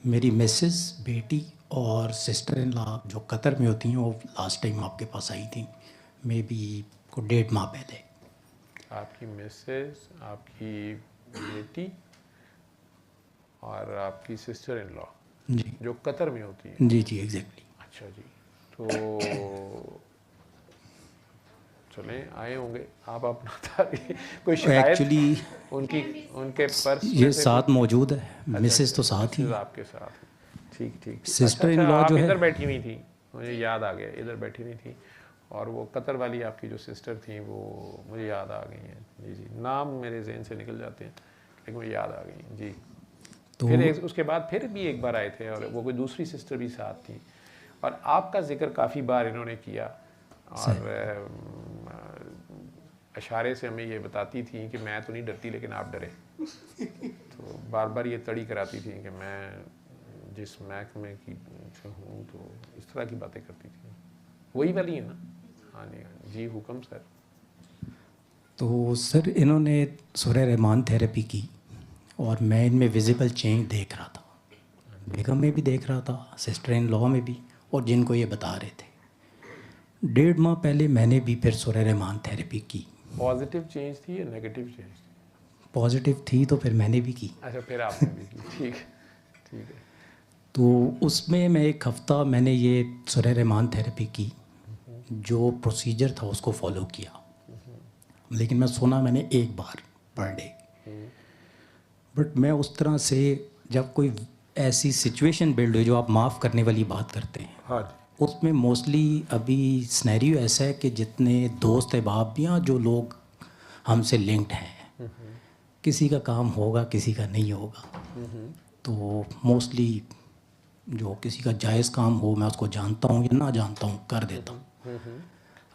میری مسز، بیٹی اور سسٹر ان لا جو قطر میں ہوتی ہیں وہ لاسٹ ٹائم آپ کے پاس آئی تھیں، مے بی کو 1.5 ماہ پہلے. آپ کی مسز، آپ کی بیٹی اور آپ کی سسٹر ان لا جی جو قطر میں ہوتی ہیں. جی جی ایگزیکٹلی. اچھا جی. تو چلیں آئے ہوں گے آپ اپنا کوئی شکایت ایکچولی ان کے پرس میں یہ سے ساتھ موجود ہے، اچھا مسز تو اچھا ساتھ ہی مسز ہیں. آپ کے ساتھ ہیں. ٹھیک ٹھیک ٹھیک. اچھا سسٹر ان اچھا لا آپ جو ہے ادھر بیٹھی ہوئی تھیں، مجھے یاد آ گیا ادھر بیٹھی ہوئی تھیں، اور وہ قطر والی آپ کی جو سسٹر تھیں وہ مجھے یاد آ گئی ہیں. جی جی نام میرے ذہن سے نکل جاتے ہیں لیکن مجھے یاد آ گئی ہیں. جی تو پھر اس کے بعد پھر بھی ایک بار آئے تھے اور وہ کوئی دوسری سسٹر بھی ساتھ تھی، اور آپ کا ذکر کافی بار انہوں نے کیا، اور اشارے سے ہمیں یہ بتاتی تھیں کہ میں تو نہیں ڈرتی لیکن آپ ڈرے. تو بار بار یہ تڑی کراتی تھیں کہ میں جس محکمے کی ہوں تو اس طرح کی باتیں کرتی تھیں. وہی والی ہے نا؟ ہاں جی ہاں جی. حکم سر. تو سر انہوں نے سورہ رحمان تھراپی کی اور میں ان میں ویزیبل چینج دیکھ رہا تھا، بیگم میں بھی دیکھ رہا تھا، سسٹر ان لا میں بھی، اور جن کو یہ بتا رہے تھے. 1.5 ماہ پہلے میں نے بھی پھر سورہ رحمان تھراپی کی. پازیٹیو چینج تھی یا نیگیٹو چینج تھی؟ پازیٹیو تھی تو پھر میں نے بھی کی. اچھا پھر آپ نے بھی کی. ٹھیک ٹھیک ہے. تو اس میں 1 ہفتہ میں نے یہ سورہ رحمان تھراپی کی، جو پروسیجر تھا اس کو فالو کیا، لیکن میں سونا میں نے 1 بار پر ڈے. بٹ میں اس طرح سے جب کوئی ایسی سچویشن بلڈ ہوئی جو آپ معاف کرنے والی بات کرتے ہیں، ہاں جی. اس میں موسٹلی ابھی سنیریو ایسا ہے کہ جتنے دوست احباب بھی ہیں جو لوگ ہم سے لنکڈ ہیں، کسی کا کام ہوگا کسی کا نہیں ہوگا. تو موسٹلی جو کسی کا جائز کام ہو میں اس کو جانتا ہوں یا نہ جانتا ہوں کر دیتا ہوں.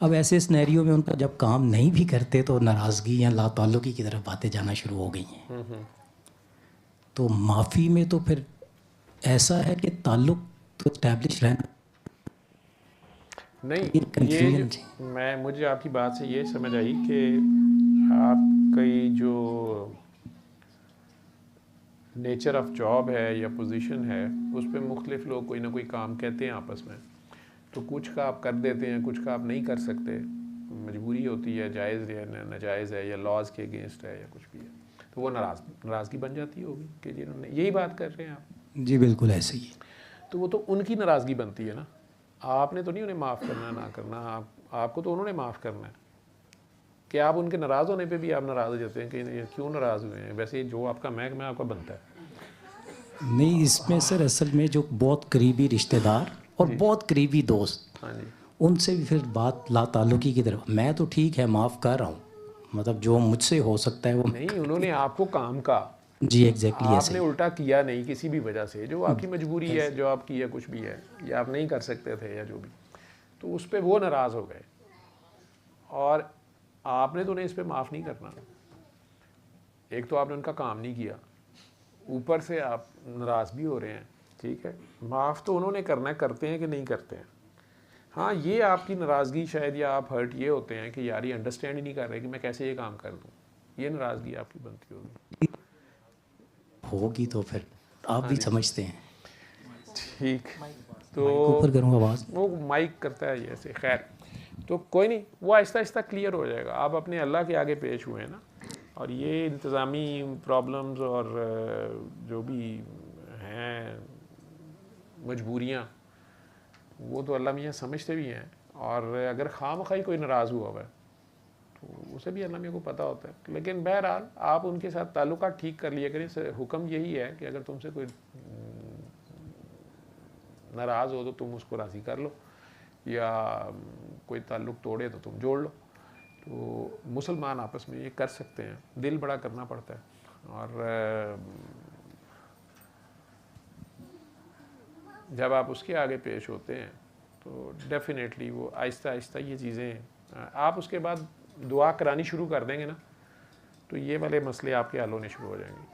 اب ایسے سنیریو میں ان کا جب کام نہیں بھی کرتے تو ناراضگی یا لا تعلقی کی طرف باتیں جانا شروع ہو گئی ہیں. تو معافی میں تو پھر ایسا ہے کہ تعلق تو اسٹیبلش رہنا. نہیں یہ کنفیوژن مجھے آپ کی بات سے یہ سمجھ آئی کہ آپ کی جو نیچر آف جاب ہے یا پوزیشن ہے اس پہ مختلف لوگ کوئی نہ کوئی کام کہتے ہیں آپس میں، تو کچھ کا آپ کر دیتے ہیں، کچھ کا آپ نہیں کر سکتے، مجبوری ہوتی ہے، جائز ہے ناجائز ہے یا لاز کے اگینسٹ ہے یا کچھ بھی ہے، تو وہ ناراضگی بن جاتی ہوگی کہ جنہوں نے یہی بات کر رہے ہیں آپ. جی بالکل ایسے ہی. تو وہ تو ان کی ناراضگی بنتی ہے نا، آپ نے تو نہیں انہیں معاف کرنا نہ کرنا، آپ کو تو انہوں نے معاف کرنا ہے. کہ آپ ان کے ناراض ہونے پہ بھی آپ ناراض ہو جاتے ہیں کہ یہ کیوں ناراض ہوئے ہیں، ویسے جو آپ کا محکمہ آپ کا بنتا ہے. نہیں اس میں سر اصل میں جو بہت قریبی رشتہ دار اور جی بہت قریبی دوست، ہاں جی. ان سے بھی پھر بات لا تعلقی کی طرف، میں تو ٹھیک ہے معاف کر رہا ہوں، مطلب جو مجھ سے ہو سکتا ہے وہ نہیں انہوں نے آپ کو کام کا، جی ایگزیکٹلی آپ ایسے نے ہی. الٹا کیا نہیں کسی بھی وجہ سے، جو آپ کی مجبوری ہے، جو آپ کی یا کچھ بھی ہے یا آپ نہیں کر سکتے تھے یا جو بھی، تو اس پہ وہ ناراض ہو گئے اور آپ نے تو انہیں اس پہ معاف نہیں کرنا. ایک تو آپ نے ان کا کام نہیں کیا، اوپر سے آپ ناراض بھی ہو رہے ہیں. ٹھیک ہے معاف تو انہوں نے کرنا ہے، کرتے ہیں کہ نہیں کرتے ہیں. ہاں یہ آپ کی ناراضگی شاید یا آپ ہرٹ یہ ہوتے ہیں کہ یار یہ انڈرسٹینڈ ہی نہیں کر رہے کہ میں کیسے یہ کام کر دوں، یہ ناراضگی آپ کی بنتی ہوگی تو پھر آپ ہاں بھی جی سمجھتے ہیں. ٹھیک. تو مائک اوپر کروں آواز. وہ مائک کرتا ہے ایسے. خیر تو کوئی نہیں، وہ آہستہ آہستہ کلیئر ہو جائے گا. آپ اپنے اللہ کے آگے پیش ہوئے ہیں نا، اور یہ انتظامی پرابلمز اور جو بھی ہیں مجبوریاں وہ تو اللہ میاں سمجھتے بھی ہیں، اور اگر خواہ مخواہ کوئی ناراض ہوا ہوا ہے تو اسے بھی اللہ میاں کو پتہ ہوتا ہے. لیکن بہرحال آپ ان کے ساتھ تعلقات ٹھیک کر لیے کریں. حکم یہی ہے کہ اگر تم سے کوئی ناراض ہو تو تم اس کو راضی کر لو، یا کوئی تعلق توڑے تو تم جوڑ لو. تو مسلمان آپس میں یہ کر سکتے ہیں، دل بڑا کرنا پڑتا ہے. اور جب آپ اس کے آگے پیش ہوتے ہیں تو ڈیفینیٹلی وہ آہستہ آہستہ یہ چیزیں آپ اس کے بعد دعا کرانی شروع کر دیں گے نا، تو یہ والے مسئلے آپ کے حل ہونے شروع ہو جائیں گے.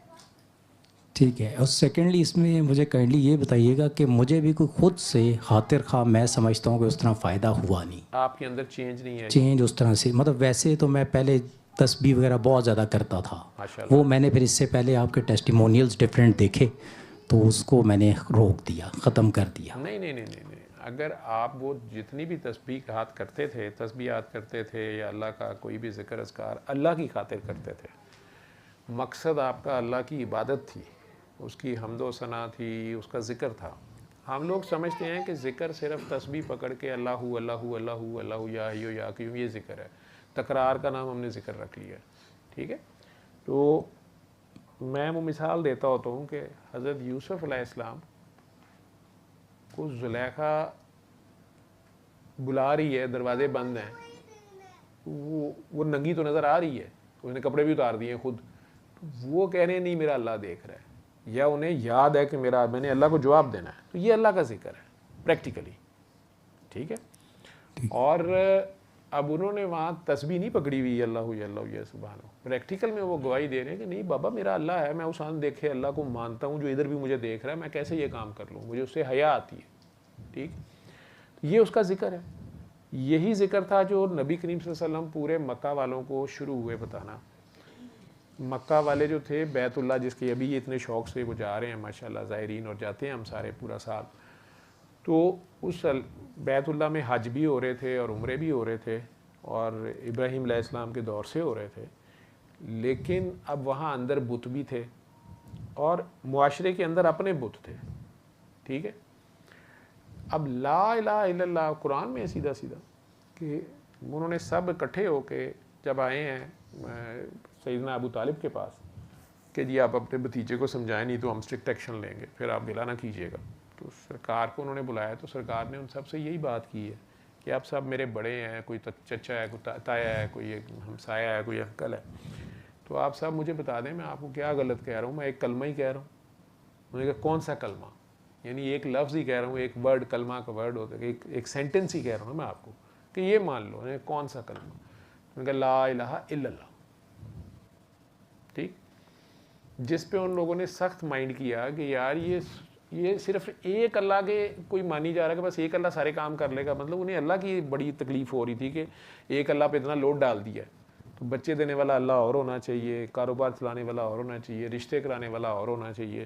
ٹھیک ہے. اور سیکنڈلی اس میں مجھے کائنڈلی یہ بتائیے گا کہ مجھے بھی کوئی خود سے خاطر خواہ میں سمجھتا ہوں کہ اس طرح فائدہ ہوا نہیں، آپ کے اندر چینج نہیں ہے. چینج اس طرح سے، مطلب ویسے تو میں پہلے تسبیح وغیرہ بہت زیادہ کرتا تھا، ماشاء وہ اللہ. میں نے پھر اس سے پہلے آپ کے ٹیسٹیمونیلز ڈفرینٹ دیکھے تو اس کو میں نے روک دیا، ختم کر دیا۔ نہیں، اگر آپ وہ جتنی بھی تسبیحات کرتے تھے، تسبیحات کرتے تھے یا اللہ کا کوئی بھی ذکر اذکار اللہ کی خاطر کرتے تھے، مقصد آپ کا اللہ کی عبادت تھی، اس کی حمد و ثنا تھی، اس کا ذکر تھا۔ ہم لوگ سمجھتے ہیں کہ ذکر صرف تسبیح پکڑ کے اللہ اللہ اللہ اللہ یا حی یا قیوم یہ ذکر ہے، تکرار کا نام ہم نے ذکر رکھ لیا، ٹھیک ہے۔ تو میں وہ مثال دیتا ہوتا ہوں کہ حضرت یوسف علیہ السلام کو زلیخا بلا رہی ہے، دروازے بند ہیں، وہ ننگی تو نظر آ رہی ہے، اس نے کپڑے بھی اتار دیے خود، وہ کہہ رہے ہیں نہیں میرا اللہ دیکھ رہا ہے، یا انہیں یاد ہے کہ میں نے اللہ کو جواب دینا ہے، تو یہ اللہ کا ذکر ہے پریکٹیکلی، ٹھیک ہے۔ اور اب انہوں نے وہاں تسبیح نہیں پکڑی ہوئی اللہ سبحانہ، پریکٹیکل میں وہ گواہی دے رہے ہیں کہ نہیں بابا میرا اللہ ہے، میں اس آن دیکھے اللہ کو مانتا ہوں جو ادھر بھی مجھے دیکھ رہا ہے، میں کیسے یہ کام کر لوں، مجھے اس سے حیا آتی ہے، ٹھیک۔ یہ اس کا ذکر ہے، یہی ذکر تھا جو نبی کریم صلی اللہ علیہ وسلم پورے مکہ والوں کو شروع ہوئے بتانا۔ مکہ والے جو تھے بیت اللہ جس کے ابھی اتنے شوق سے وہ جا رہے ہیں ماشاءاللہ زائرین، اور جاتے ہیں ہم سارے پورا سال، تو اس بیت اللہ میں حج بھی ہو رہے تھے اور عمرے بھی ہو رہے تھے، اور ابراہیم علیہ السلام کے دور سے ہو رہے تھے، لیکن اب وہاں اندر بت بھی تھے اور معاشرے کے اندر اپنے بت تھے، ٹھیک ہے۔ اب لا الہ الا اللہ قرآن میں ہے سیدھا کہ انہوں نے سب اکٹھے ہو کے جب آئے ہیں سیدنا ابو طالب کے پاس کہ جی آپ اپنے بھتیجے کو سمجھائیں نہیں تو ہم اسٹرکٹ ایکشن لیں گے، پھر آپ گلہ نہ کیجیے گا، تو سرکار کو انہوں نے بلایا، تو سرکار نے ان سب سے یہی بات کی ہے کہ آپ سب میرے بڑے ہیں، کوئی چچا ہے، کوئی تایا ہے، کوئی ہمسایا ہے، کوئی انکل ہے، تو آپ سب مجھے بتا دیں میں آپ کو کیا غلط کہہ رہا ہوں، میں ایک کلمہ ہی کہہ رہا ہوں۔ انہوں نے کہا کون سا کلمہ؟ یعنی ایک لفظ ہی کہہ رہا ہوں، ایک ورڈ، کلمہ کا ورڈ ہوتا ہے، ایک سینٹنس ہی کہہ رہا ہوں میں آپ کو کہ یہ مان لو، کون سا کلمہ؟ انہوں نے کہا لا الہ الا اللہ، ٹھیک۔ جس پہ ان لوگوں نے سخت مائنڈ کیا کہ یار یہ صرف ایک اللہ کے کوئی مانی جا رہا ہے کہ بس ایک اللہ سارے کام کر لے گا، مطلب انہیں اللہ کی بڑی تکلیف ہو رہی تھی کہ ایک اللہ پہ اتنا لوڈ ڈال دیا ہے، تو بچے دینے والا اللہ اور ہونا چاہیے، کاروبار چلانے والا اور ہونا چاہیے، رشتے کرانے والا اور ہونا چاہیے،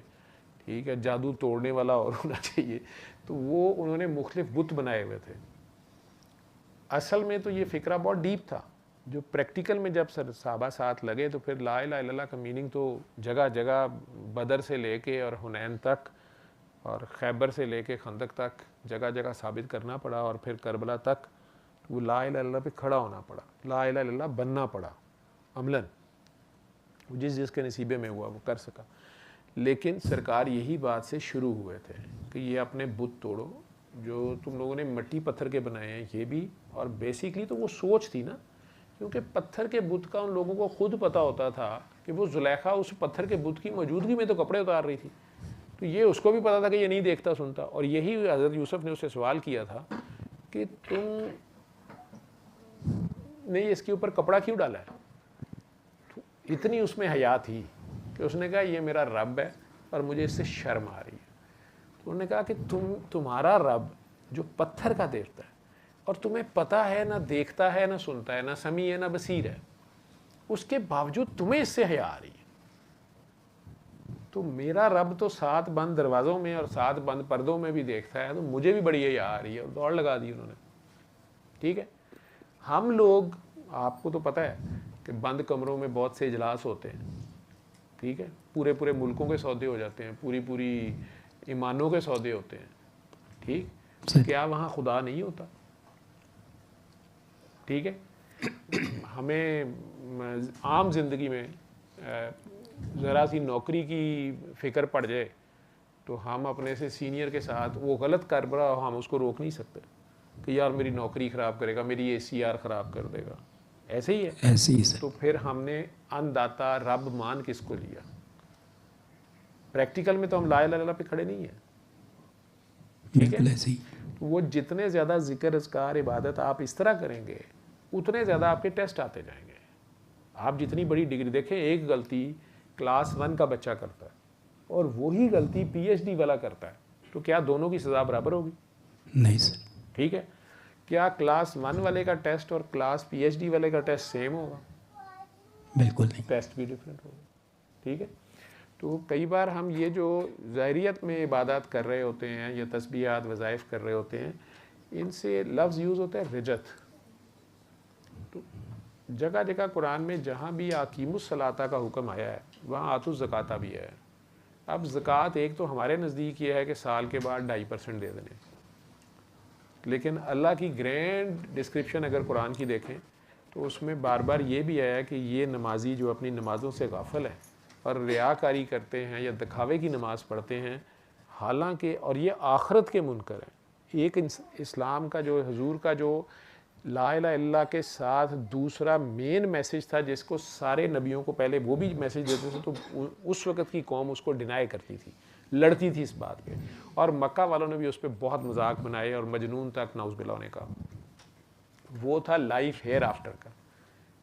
ٹھیک ہے، جادو توڑنے والا اور ہونا چاہیے، تو وہ انہوں نے مختلف بت بنائے ہوئے تھے۔ اصل میں تو یہ فکرہ بہت ڈیپ تھا، جو پریکٹیکل میں جب صحابہ ساتھ لگے تو پھر لا الہ الا اللہ کا میننگ تو جگہ جگہ بدر سے لے کے اور حنین تک اور خیبر سے لے کے خندق تک جگہ جگہ ثابت کرنا پڑا، اور پھر کربلا تک وہ لا الہ الا اللہ پہ کھڑا ہونا پڑا، لا الہ الا اللہ بننا پڑا عملاً، جس کے نصیبے میں ہوا وہ کر سکا۔ لیکن سرکار یہی بات سے شروع ہوئے تھے کہ یہ اپنے بت توڑو جو تم لوگوں نے مٹی پتھر کے بنائے ہیں، یہ بھی، اور بیسیکلی تو وہ سوچ تھی نا، کیونکہ پتھر کے بت کا ان لوگوں کو خود پتہ ہوتا تھا کہ وہ زلیخا اس پتھر کے بت کی موجودگی میں تو کپڑے اتار رہی تھی، تو یہ اس کو بھی پتا تھا کہ یہ نہیں دیکھتا سنتا، اور یہی حضرت یوسف نے اس سے سوال کیا تھا کہ تم نے اس کے اوپر کپڑا کیوں ڈالا ہے؟ تو اتنی اس میں حیا تھی کہ اس نے کہا یہ میرا رب ہے اور مجھے اس سے شرم آ رہی ہے۔ تو انہوں نے کہا کہ تمہارا رب جو پتھر کا دیوتا ہے اور تمہیں پتہ ہے نہ دیکھتا ہے نہ سنتا ہے نہ سمیع ہے نہ بصیر ہے، اس کے باوجود تمہیں اس سے حیا آ رہی ہے، تو میرا رب تو 7 بند دروازوں میں اور 7 بند پردوں میں بھی دیکھتا ہے، تو مجھے بھی بڑی حیا آ رہی ہے، اور دوڑ لگا دی انہوں نے، ٹھیک ہے۔ ہم لوگ، آپ کو تو پتہ ہے کہ بند کمروں میں بہت سے اجلاس ہوتے ہیں، ٹھیک ہے، پورے ملکوں کے سودے ہو جاتے ہیں، پوری ایمانوں کے سودے ہوتے ہیں، ٹھیک، کیا وہاں خدا نہیں ہوتا؟ ٹھیک ہے، ہمیں عام زندگی میں ذرا سی نوکری کی فکر پڑ جائے تو ہم اپنے سے سینئر کے ساتھ وہ غلط کر رہا ہو ہم اس کو روک نہیں سکتے کہ یار میری نوکری خراب کرے گا، میری ACR خراب کر دے گا، ایسے ہی ہے، ایسے ہی سر۔ تو پھر ہم نے ان داتا رب مان کس کو لیا؟ پریکٹیکل میں تو ہم لا الہ الا اللہ پہ کھڑے نہیں ہیں، ٹھیک ہے۔ وہ جتنے زیادہ ذکر اذکار عبادت آپ اس طرح کریں گے اتنے زیادہ آپ کے ٹیسٹ آتے جائیں گے۔ آپ جتنی بڑی ڈگری دیکھیں، ایک غلطی کلاس 1 کا بچہ کرتا ہے اور وہی غلطی PhD والا کرتا ہے، تو کیا دونوں کی سزا برابر ہوگی؟ نہیں سر۔ ٹھیک ہے، کیا کلاس 1 والے کا ٹیسٹ اور کلاس PhD والے کا ٹیسٹ سیم ہوگا؟ بالکل نہیں، ٹیسٹ بھی ڈفرینٹ ہوگا، ٹھیک ہے۔ تو کئی بار ہم یہ جو ظاہریت میں عبادات کر رہے ہوتے ہیں یا تسبیحات وظائف کر رہے ہوتے ہیں، ان سے لفظ یوز ہوتا ہے رجت. تو جگہ جگہ قرآن میں جہاں بھی اقیموا الصلاۃ کا حکم آیا ہے وہاں آتوا الزکوٰۃ بھی ہے. اب زکوٰۃ ایک تو ہمارے نزدیک یہ ہے کہ سال کے بعد 2.5% دے دینے، لیکن اللہ کی گرینڈ ڈسکرپشن اگر قرآن کی دیکھیں تو اس میں بار بار یہ بھی آیا کہ یہ نمازی جو اپنی نمازوں سے غافل ہیں اور ریاکاری کرتے ہیں یا دکھاوے کی نماز پڑھتے ہیں، حالانکہ اور یہ آخرت کے منکر ہیں. ایک اسلام کا جو حضور کا جو لا الہ الا اللہ کے ساتھ دوسرا مین میسج تھا جس کو سارے نبیوں کو پہلے وہ بھی میسج دیتے تھے، تو اس وقت کی قوم اس کو ڈینائی کرتی تھی، لڑتی تھی اس بات پہ، اور مکہ والوں نے بھی اس پہ بہت مذاق بنائے اور مجنون تک نعوذ باللہ ہونے کا. وہ تھا لائف ہیئر آفٹر کا،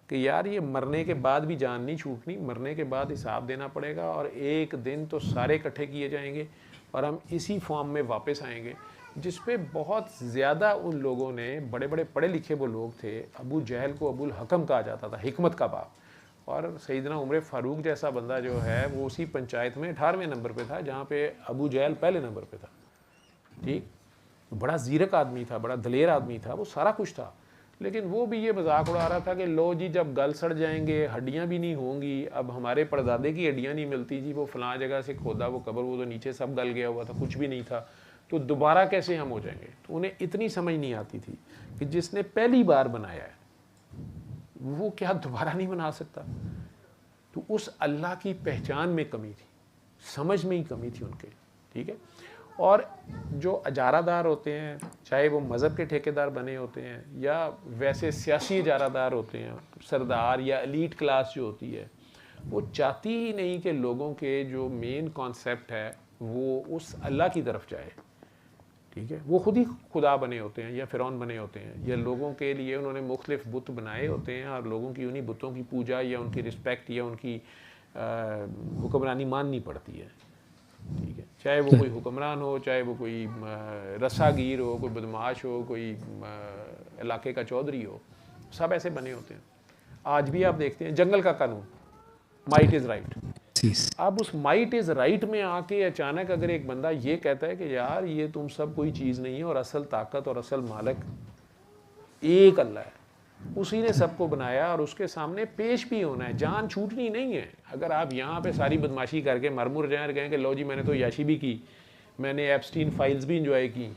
کہ یار یہ مرنے کے بعد بھی جان نہیں چھوٹنی، مرنے کے بعد حساب دینا پڑے گا اور ایک دن تو سارے اکٹھے کیے جائیں گے اور ہم اسی فارم میں واپس آئیں گے. جس پہ بہت زیادہ ان لوگوں نے، بڑے بڑے پڑھے لکھے وہ لوگ تھے، ابو جہل کو ابو الحکم کہا جاتا تھا، حکمت کا باپ، اور سیدنا عمر فاروق جیسا بندہ جو ہے وہ اسی پنچایت میں 18ویں نمبر پہ تھا جہاں پہ ابو جہل پہلے نمبر پہ تھا. ٹھیک، بڑا زیرک آدمی تھا، بڑا دلیر آدمی تھا، وہ سارا کچھ تھا، لیکن وہ بھی یہ مذاق اڑا رہا تھا کہ لو جی جب گل سڑ جائیں گے، ہڈیاں بھی نہیں ہوں گی، اب ہمارے پردادے کی ہڈیاں نہیں ملتی جی، وہ فلاں جگہ سے کھودا وہ قبر، وہ تو نیچے سب گل گیا ہوا تھا، کچھ بھی نہیں تھا، تو دوبارہ کیسے ہم ہو جائیں گے. تو انہیں اتنی سمجھ نہیں آتی تھی کہ جس نے پہلی بار بنایا ہے وہ کیا دوبارہ نہیں بنا سکتا. تو اس اللہ کی پہچان میں کمی تھی، سمجھ میں ہی کمی تھی ان کے. ٹھیک ہے، اور جو اجارہ دار ہوتے ہیں، چاہے وہ مذہب کے ٹھیکیدار بنے ہوتے ہیں یا ویسے سیاسی اجارہ دار ہوتے ہیں، سردار یا ایلیٹ کلاس جو ہوتی ہے، وہ چاہتی ہی نہیں کہ لوگوں کے جو مین کانسیپٹ ہے وہ اس اللہ کی طرف جائے. ٹھیک ہے، وہ خود ہی خدا بنے ہوتے ہیں یا فرعون بنے ہوتے ہیں، یا لوگوں کے لیے انہوں نے مختلف بت بنائے ہوتے ہیں اور لوگوں کی انہی بتوں کی پوجا یا ان کی رسپیکٹ یا ان کی حکمرانی ماننی پڑتی ہے. ٹھیک ہے، چاہے وہ کوئی حکمران ہو، چاہے وہ کوئی رسا گیر ہو، کوئی بدماش ہو، کوئی علاقے کا چودھری ہو، سب ایسے بنے ہوتے ہیں. آج بھی آپ دیکھتے ہیں جنگل کا قانون، مائٹ از رائٹ. اب اس مائٹ از رائٹ میں آ کے اچانک اگر ایک بندہ یہ کہتا ہے کہ یار یہ تم سب کوئی چیز نہیں ہے اور اصل طاقت اور اصل مالک ایک اللہ ہے، اسی نے سب کو بنایا اور اس کے سامنے پیش بھی ہونا ہے، جان چھوٹنی نہیں ہے. اگر آپ یہاں پہ ساری بدماشی کر کے مرمر جائیں اور کہیں کہ لو جی میں نے تو یاشی بھی کی، میں نے ایپسٹین فائلز بھی انجوائے کی،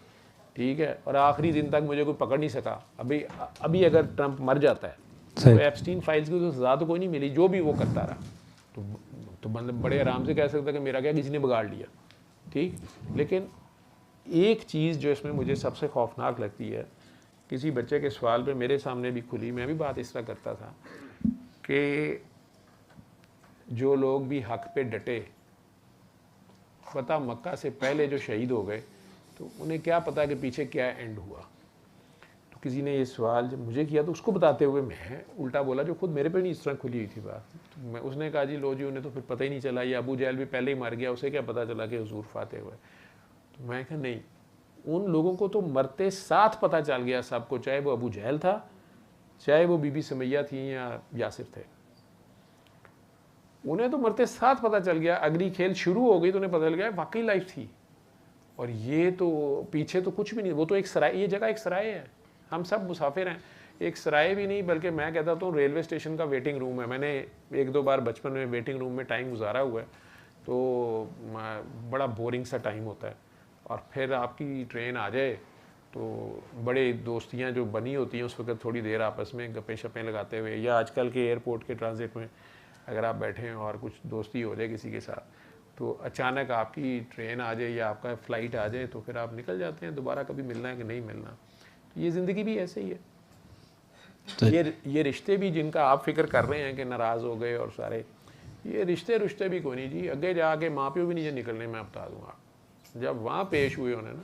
ٹھیک ہے، اور آخری دن تک مجھے کوئی پکڑ نہیں سکا. ابھی اگر ٹرمپ مر جاتا ہے تو ایپسٹین فائلز کی تو سزا تو کوئی نہیں ملی، جو بھی وہ کرتا رہا تو بندہ بڑے آرام سے کہہ سکتا ہے کہ میرا کیا کسی نے بگاڑ لیا. ٹھیک، لیکن ایک چیز جو اس میں مجھے سب سے خوفناک لگتی ہے، کسی بچے کے سوال پہ میرے سامنے بھی کھلی، میں بھی بات اس طرح کرتا تھا کہ جو لوگ بھی حق پہ ڈٹے، پتہ مکہ سے پہلے جو شہید ہو گئے تو انہیں کیا پتا کہ پیچھے کیا اینڈ ہوا. تو کسی نے یہ سوال جب مجھے کیا تو اس کو بتاتے ہوئے میں الٹا بولا جو خود میرے پہ نہیں اس طرح کھلی ہوئی تھی بات. تو اس نے کہا جی لو جی انہیں تو پھر پتہ ہی نہیں چلا، یہ ابو جہل بھی پہلے ہی مر گیا، اسے کیا پتہ چلا کہ حضور فاتح ہوئے. تو میں کہا نہیں، ان لوگوں کو تو مرتے ساتھ پتہ چل گیا سب کو، چاہے وہ ابو جہل تھا، چاہے وہ بی بی سمیہ تھیں یا یاسر تھے، انہیں تو مرتے ساتھ پتہ چل گیا. اگلی کھیل شروع ہو گئی تو انہیں پتہ چل گیا واقعی لائف تھی، اور یہ تو پیچھے تو کچھ بھی نہیں، وہ تو ایک سرائے، یہ جگہ ایک سرائے ہے، ہم سب مسافر ہیں. ایک سرائے بھی نہیں بلکہ میں کہتا ہوں ریلوے اسٹیشن کا ویٹنگ روم ہے. میں نے ایک دو بار بچپن میں ویٹنگ روم میں ٹائم گزارا ہوا ہے، تو بڑا بورنگ سا ٹائم ہوتا ہے. اور پھر آپ کی ٹرین آ جائے تو بڑے دوستیاں جو بنی ہوتی ہیں اس وقت تھوڑی دیر آپس میں گپیں شپیں لگاتے ہوئے، یا آج کل کے ایئرپورٹ کے ٹرانزٹ میں اگر آپ بیٹھے ہیں اور کچھ دوستی ہو جائے کسی کے ساتھ تو اچانک آپ کی ٹرین آ جائے یا آپ کا فلائٹ آ جائے تو پھر آپ نکل جاتے ہیں، دوبارہ کبھی ملنا ہے کہ نہیں ملنا. یہ زندگی بھی ایسے ہی ہے. یہ رشتے بھی جن کا آپ فکر کر رہے ہیں کہ ناراض ہو گئے اور سارے، یہ رشتے بھی کوئی نہیں جی. اگے جا کے ماں پیو بھی نہیں نکلنے، میں بتا دوں آپ، جب وہاں پیش ہوئے ہونے نا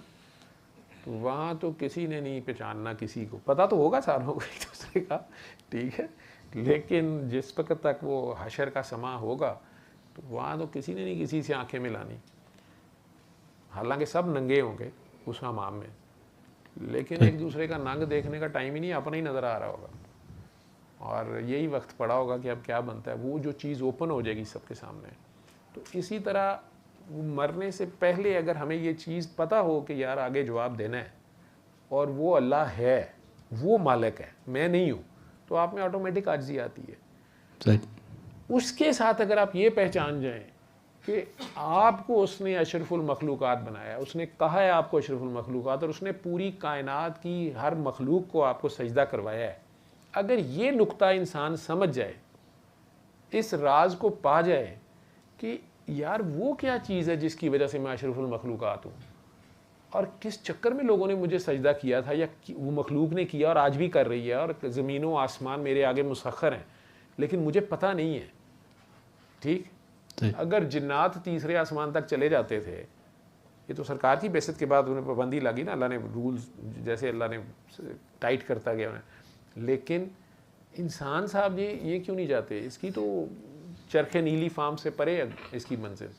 تو وہاں تو کسی نے نہیں پہچاننا کسی کو، پتہ تو ہوگا ساروں کو ایک دوسرے کا، ٹھیک ہے، لیکن جس وقت تک وہ حشر کا سماں ہوگا تو وہاں تو کسی نے نہیں کسی سے آنکھیں ملانی. حالانکہ سب ننگے ہوں گے اس حمام میں، لیکن ایک دوسرے کا ننگ دیکھنے کا ٹائم ہی نہیں، اپنا ہی نظر آ رہا ہوگا. اور یہی وقت پڑا ہوگا کہ اب کیا بنتا ہے، وہ جو چیز اوپن ہو جائے گی سب کے سامنے تو تو اسی طرح مرنے سے پہلے اگر ہمیں یہ چیز پتہ ہو کہ یار آگے جواب دینا ہے اور وہ اللہ ہے, وہ مالک ہے, میں نہیں ہوں, تو آپ میں آٹومیٹک عاجزی آتی ہے. اس کے ساتھ اگر آپ یہ پہچان جائیں کہ آپ کو اس نے اشرف المخلوقات بنایا, اس نے کہا ہے آپ کو اشرف المخلوقات, اور اس نے پوری کائنات کی ہر مخلوق کو آپ کو سجدہ کروایا ہے, اگر یہ نقطہ انسان سمجھ جائے, اس راز کو پا جائے کہ یار وہ کیا چیز ہے جس کی وجہ سے میں اشرف المخلوقات ہوں, اور کس چکر میں لوگوں نے مجھے سجدہ کیا تھا یا وہ مخلوق نے کیا اور آج بھی کر رہی ہے, اور زمین و آسمان میرے آگے مسخر ہیں لیکن مجھے پتہ نہیں ہے. ٹھیک, اگر جنات تیسرے آسمان تک چلے جاتے تھے, یہ تو سرکار کی بعثت کے بعد انہیں پابندی لگی نا, اللہ نے رولز جیسے اللہ نے ٹائٹ کرتا گیا انہیں, لیکن انسان صاحب یہ کیوں نہیں جاتے, اس کی تو چرخ نیلی فام سے پرے ہے اس کی منزل.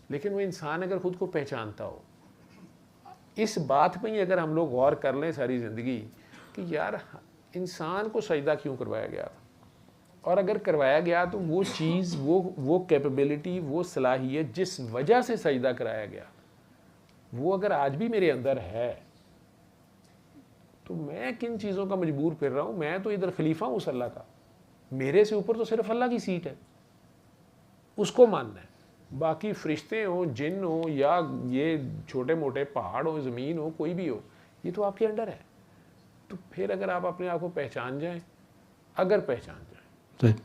لیکن وہ انسان اگر خود کو پہچانتا ہو, اس بات پہ ہی اگر ہم لوگ غور کر لیں ساری زندگی کہ یار انسان کو سجدہ کیوں کروایا گیا تھا, اور اگر کروایا گیا تو وہ چیز, وہ کیپیبلٹی, وہ صلاحیت جس وجہ سے سجدہ کرایا گیا, وہ اگر آج بھی میرے اندر ہے تو میں کن چیزوں کا مجبور پھر رہا ہوں. میں تو ادھر خلیفہ ہوں اس اللہ کا, میرے سے اوپر تو صرف اللہ کی سیٹ ہے, اس کو ماننا ہے. باقی فرشتے ہوں, جن ہوں, یا یہ چھوٹے موٹے پہاڑ ہوں, زمین ہو, کوئی بھی ہو, یہ تو آپ کے انڈر ہے. تو پھر اگر آپ اپنے آپ کو پہچان جائیں, اگر پہچان جائیں,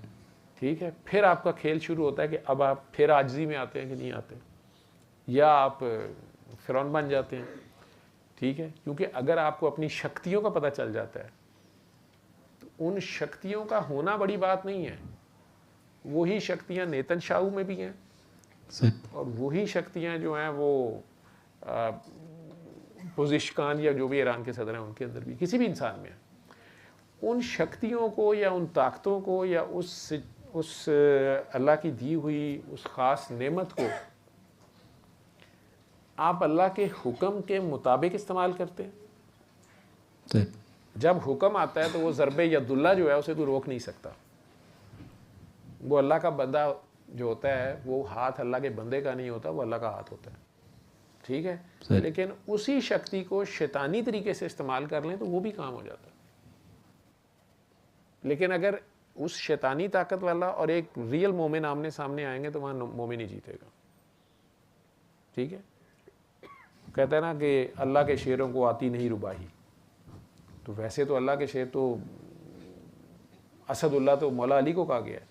ٹھیک ہے, پھر آپ کا کھیل شروع ہوتا ہے کہ اب آپ پھر عاجزی میں آتے ہیں کہ نہیں آتے, یا آپ فرعون بن جاتے ہیں. ٹھیک ہے, کیونکہ اگر آپ کو اپنی شکتیوں کا پتہ چل جاتا ہے تو ان شکتیوں کا ہونا بڑی بات نہیں ہے. وہی شکتیاں نیتن شاہو میں بھی ہیں, اور وہی شکتیاں جو ہیں وہ پوزیشکان یا جو بھی ایران کے صدر ہیں ان کے اندر بھی, کسی بھی انسان میں ہیں. ان شکتیوں کو یا ان طاقتوں کو یا اس اللہ کی دی ہوئی اس خاص نعمت کو آپ اللہ کے حکم کے مطابق استعمال کرتے ہیں. جب حکم آتا ہے تو وہ ضرب ید اللہ جو ہے اسے تو روک نہیں سکتا. وہ اللہ کا بندہ جو ہوتا ہے وہ ہاتھ اللہ کے بندے کا نہیں ہوتا, وہ اللہ کا ہاتھ ہوتا ہے. ٹھیک ہے, لیکن اسی شکتی کو شیطانی طریقے سے استعمال کر لیں تو وہ بھی کام ہو جاتا ہے. لیکن اگر اس شیطانی طاقت والا اور ایک ریئل مومن آمنے سامنے آئیں گے تو وہاں مومن ہی جیتے گا. ٹھیک ہے, کہتا ہے نا کہ اللہ کے شیروں کو آتی نہیں رباہی, تو ویسے تو اللہ کے شیر تو اسد اللہ تو مولا علی کو کہا گیا ہے,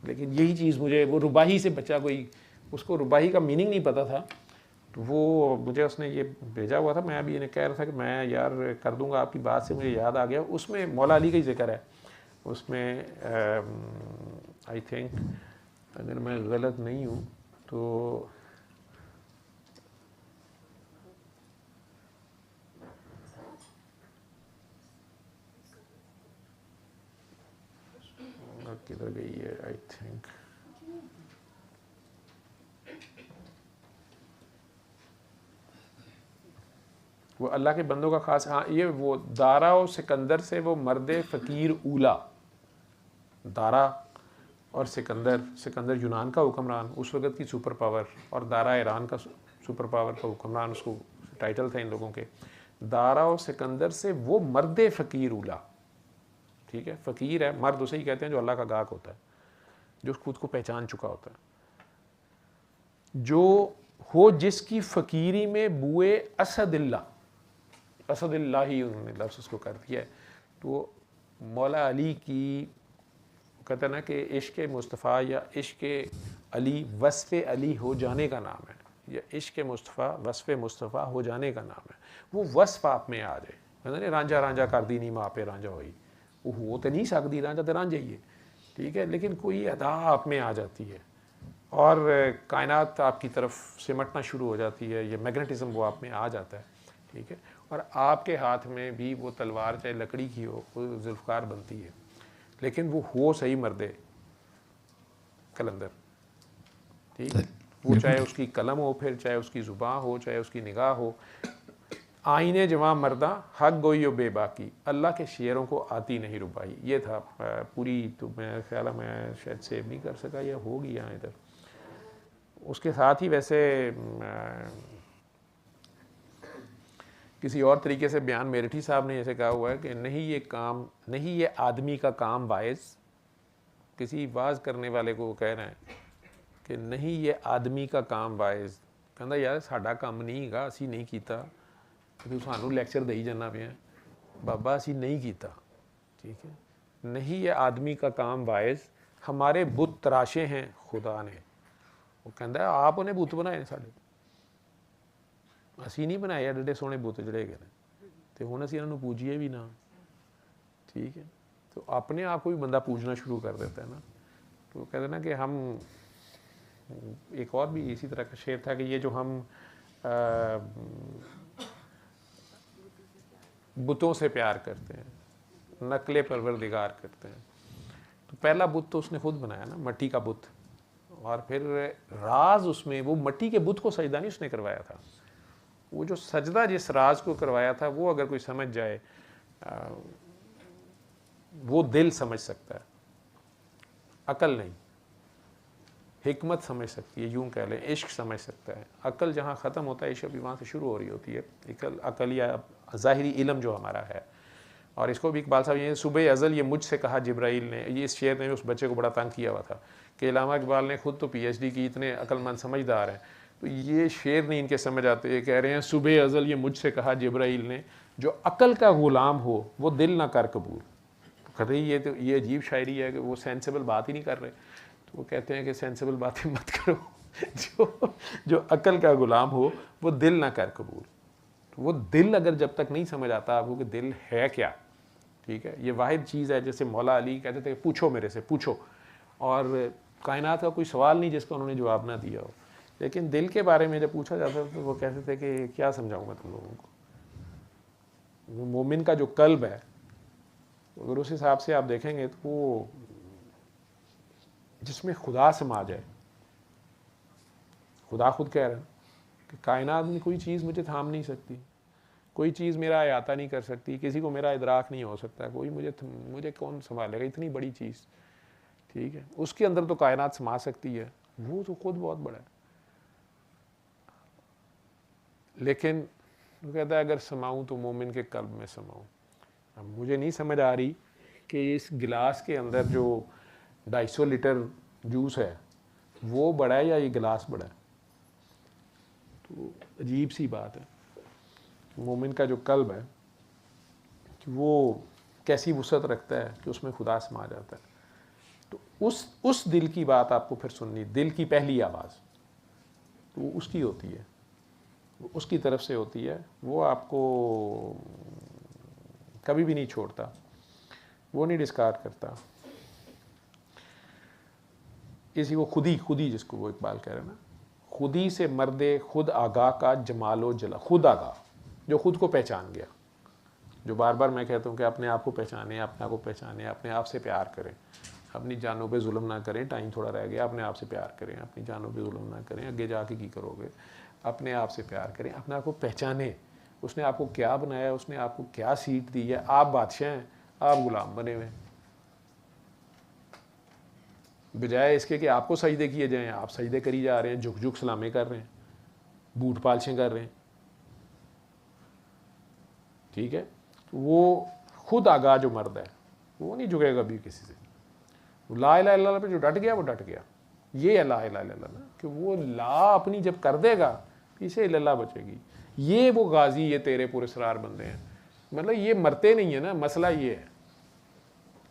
لیکن یہی چیز مجھے وہ رباہی سے بچا, کوئی اس کو رباہی کا میننگ نہیں پتا تھا, تو وہ مجھے اس نے یہ بھیجا ہوا تھا, میں ابھی انہیں کہہ رہا تھا کہ میں یار کر دوں گا, آپ کی بات سے مجھے یاد آ گیا. اس میں مولا علی کا ہی ذکر ہے, اس میں آئی تھنک اگر میں غلط نہیں ہوں تو کدھر گئی ہے, آئی تھنک وہ اللہ کے بندوں کا خاص, ہاں یہ وہ دارا و سکندر سے وہ مرد فقیر اولا, دارا اور سکندر یونان کا حکمران, اس وقت کی سپر پاور, اور دارا ایران کا سپر پاور کا حکمران, اس کو ٹائٹل تھا ان لوگوں کے. دارا و سکندر سے وہ مرد فقیر اولا. ٹھیک ہے, فقیر ہے, مرد اسے ہی کہتے ہیں جو اللہ کا گاہک ہوتا ہے, جو خود کو پہچان چکا ہوتا ہے, جو ہو جس کی فقیری میں بوئے اسد اللہ ہی انہوں نے لفظ اس کو کر دیا ہے. تو مولا علی کی کہتے ہیں نا کہ عشق مصطفیٰ یا عشق علی وصف علی ہو جانے کا نام ہے, یا عشق مصطفیٰ وصف مصطفیٰ ہو جانے کا نام ہے. وہ وصف آپ میں آ جائے, رانجھا رانجھا کر دی نہیں ماں پہ رانجھا ہوئی, وہ ہو تو نہیں سکتی رانجھا تو رانجھا ہی ہے. ٹھیک ہے, لیکن کوئی ادا آپ میں آ جاتی ہے اور کائنات آپ کی طرف سمٹنا شروع ہو جاتی ہے, یہ میگنیٹزم وہ آپ میں آ جاتا ہے. ٹھیک ہے, اور آپ کے ہاتھ میں بھی وہ تلوار چاہے لکڑی کی ہو وہ ذوالفقار بنتی ہے, لیکن وہ ہو صحیح مرد کلندر. ٹھیک, وہ چاہے اس کی قلم ہو, پھر چاہے اس کی زبان ہو, چاہے اس کی نگاہ ہو. آئینے جواں مرداں حق گوئی و بے باکی, اللہ کے شعروں کو آتی نہیں ربائی. یہ تھا پوری, تو میں خیال ہے میں شاید سیو نہیں کر سکا یا ہو گیا ادھر. اس کے ساتھ ہی ویسے کسی اور طریقے سے بیان میرٹھی صاحب نے ایسے کہا ہوا ہے کہ نہیں یہ آدمی کا کام باعث، کسی واز کرنے والے کو وہ کہہ رہے ہیں کہ نہیں یہ آدمی کا کام باعث، کہندا یار ساڈا کام نہیں گا، اسی نہیں کیتا، تو سانوں لیکچر دئی جانا پیا بابا، اسی نہیں کیتا، ٹھیک ہے، نہیں یہ آدمی کا کام باعث ہمارے بت تراشے ہیں خدا نے، وہ کہندا ہے آپ نے بت بنائے ساڈے، اسی نہیں بنائے ایڈے سونے بت جڑے گئے تو ہن اسی انہاں نوں پوجیے بھی نہ، ٹھیک ہے، تو اپنے آپ کو بھی بندہ پوجنا شروع کر دیتا ہے نا، تو کہتے ہیں نا کہ ہم، ایک اور بھی اسی طرح کا شعر تھا کہ یہ جو ہم بتوں سے پیار کرتے ہیں، نقل پروردگار کرتے ہیں، تو پہلا بت تو اس نے خود بنایا نا، مٹی کا بت، اور پھر راز اس میں، وہ مٹی کے بت کو سجدہ نہیں اس نے کروایا تھا، وہ جو سجدہ جس راز کو کروایا تھا وہ اگر کوئی سمجھ جائے وہ دل سمجھ سکتا ہے، عقل نہیں، حکمت سمجھ سکتی ہے، یوں کہہ لیں عشق سمجھ سکتا ہے، عقل جہاں ختم ہوتا ہے عشق بھی وہاں سے شروع ہو رہی ہوتی ہے، عقل یا ظاہری علم جو ہمارا ہے۔ اور اس کو بھی اقبال صاحب یہ صبح ازل یہ مجھ سے کہا جبرائیل نے، یہ اس شعر نے اس بچے کو بڑا تنگ کیا ہوا تھا کہ علامہ اقبال نے خود تو پی ایچ ڈی کی، اتنے عقل مند سمجھدار ہیں، تو یہ شعر نہیں ان کے سمجھ آتے، یہ کہہ رہے ہیں صبح ازل یہ مجھ سے کہا جبرائیل نے، جو عقل کا غلام ہو وہ دل نہ کر قبول، کہتے ہیں یہ عجیب شاعری ہے کہ وہ سینسیبل بات ہی نہیں کر رہے، تو وہ کہتے ہیں کہ سینسیبل باتیں مت کرو، جو عقل کا غلام ہو وہ دل نہ کر قبول، وہ دل اگر جب تک نہیں سمجھ آتا آپ کو کہ دل ہے کیا، ٹھیک ہے، یہ واحد چیز ہے، جیسے مولا علی کہتے تھے پوچھو میرے سے پوچھو، اور کائنات کا کوئی سوال نہیں جس کا انہوں نے جواب نہ دیا ہو، لیکن دل کے بارے میں جب پوچھا جاتا تو وہ کہتے تھے کہ کیا سمجھاؤں میں تم لوگوں کو، مومن کا جو قلب ہے اگر اس حساب سے آپ دیکھیں گے تو وہ جس میں خدا سما جائے، خدا خود کہہ رہا ہے کہ کائنات میں کوئی چیز مجھے تھام نہیں سکتی، کوئی چیز میرا احاطہ نہیں کر سکتی، کسی کو میرا ادراک نہیں ہو سکتا، کوئی مجھے کون سنبھالے گا، اتنی بڑی چیز، ٹھیک ہے، اس کے اندر تو کائنات سما سکتی ہے، وہ تو خود بہت بڑا ہے، لیکن وہ کہتا ہے اگر سماؤں تو مومن کے قلب میں سماؤں، اب مجھے نہیں سمجھ آ رہی کہ اس گلاس کے اندر جو 250 لیٹر جوس ہے وہ بڑا ہے یا یہ گلاس بڑا ہے، تو عجیب سی بات ہے، مومن کا جو قلب ہے کہ وہ کیسی وسعت رکھتا ہے کہ اس میں خدا سما جاتا ہے، تو اس دل کی بات آپ کو پھر سننی، دل کی پہلی آواز تو وہ اس کی ہوتی ہے، وہ اس کی طرف سے ہوتی ہے، وہ آپ کو کبھی بھی نہیں چھوڑتا، وہ نہیں ڈسکارڈ کرتا، اسی وہ خودی جس کو وہ اقبال کہہ رہے ہیں نا، خودی سے مرد خود آگاہ کا جمال و جلا، خود آگاہ جو خود کو پہچان گیا، جو بار بار میں کہتا ہوں کہ اپنے آپ کو پہچانیں، اپنے آپ کو پہچانیں، اپنے آپ سے پیار کریں، اپنی جانوں پہ ظلم نہ کریں، ٹائم تھوڑا رہ گیا، اپنے آپ سے پیار کریں، اپنی جانوں پہ ظلم نہ کریں، آگے جا کے کی کرو گے، اپنے آپ سے پیار کریں، اپنے آپ کو پہچانیں، اس نے آپ کو کیا بنایا، اس نے آپ کو کیا سیٹ دی ہے، آپ بادشاہ ہیں، آپ غلام بنے ہوئے، بجائے اس کے کہ آپ کو سجدے کیے جائیں آپ سجدے کری جا رہے ہیں، جھک جھک سلامیں کر رہے ہیں، بوٹ پالشیں کر رہے ہیں، ٹھیک ہے، وہ خود آگاہ جو مرد ہے وہ نہیں جھکے گا کبھی کسی سے، لا الہ الا اللہ پہ جو ڈٹ گیا وہ ڈٹ گیا، یہ ہے لا الہ الا اللہ کہ وہ لا اپنی جب کر دے گا پیچھے الا اللہ بچے گی، یہ وہ غازی یہ تیرے پراسرار بندے ہیں، مطلب یہ مرتے نہیں ہیں نا، مسئلہ یہ ہے۔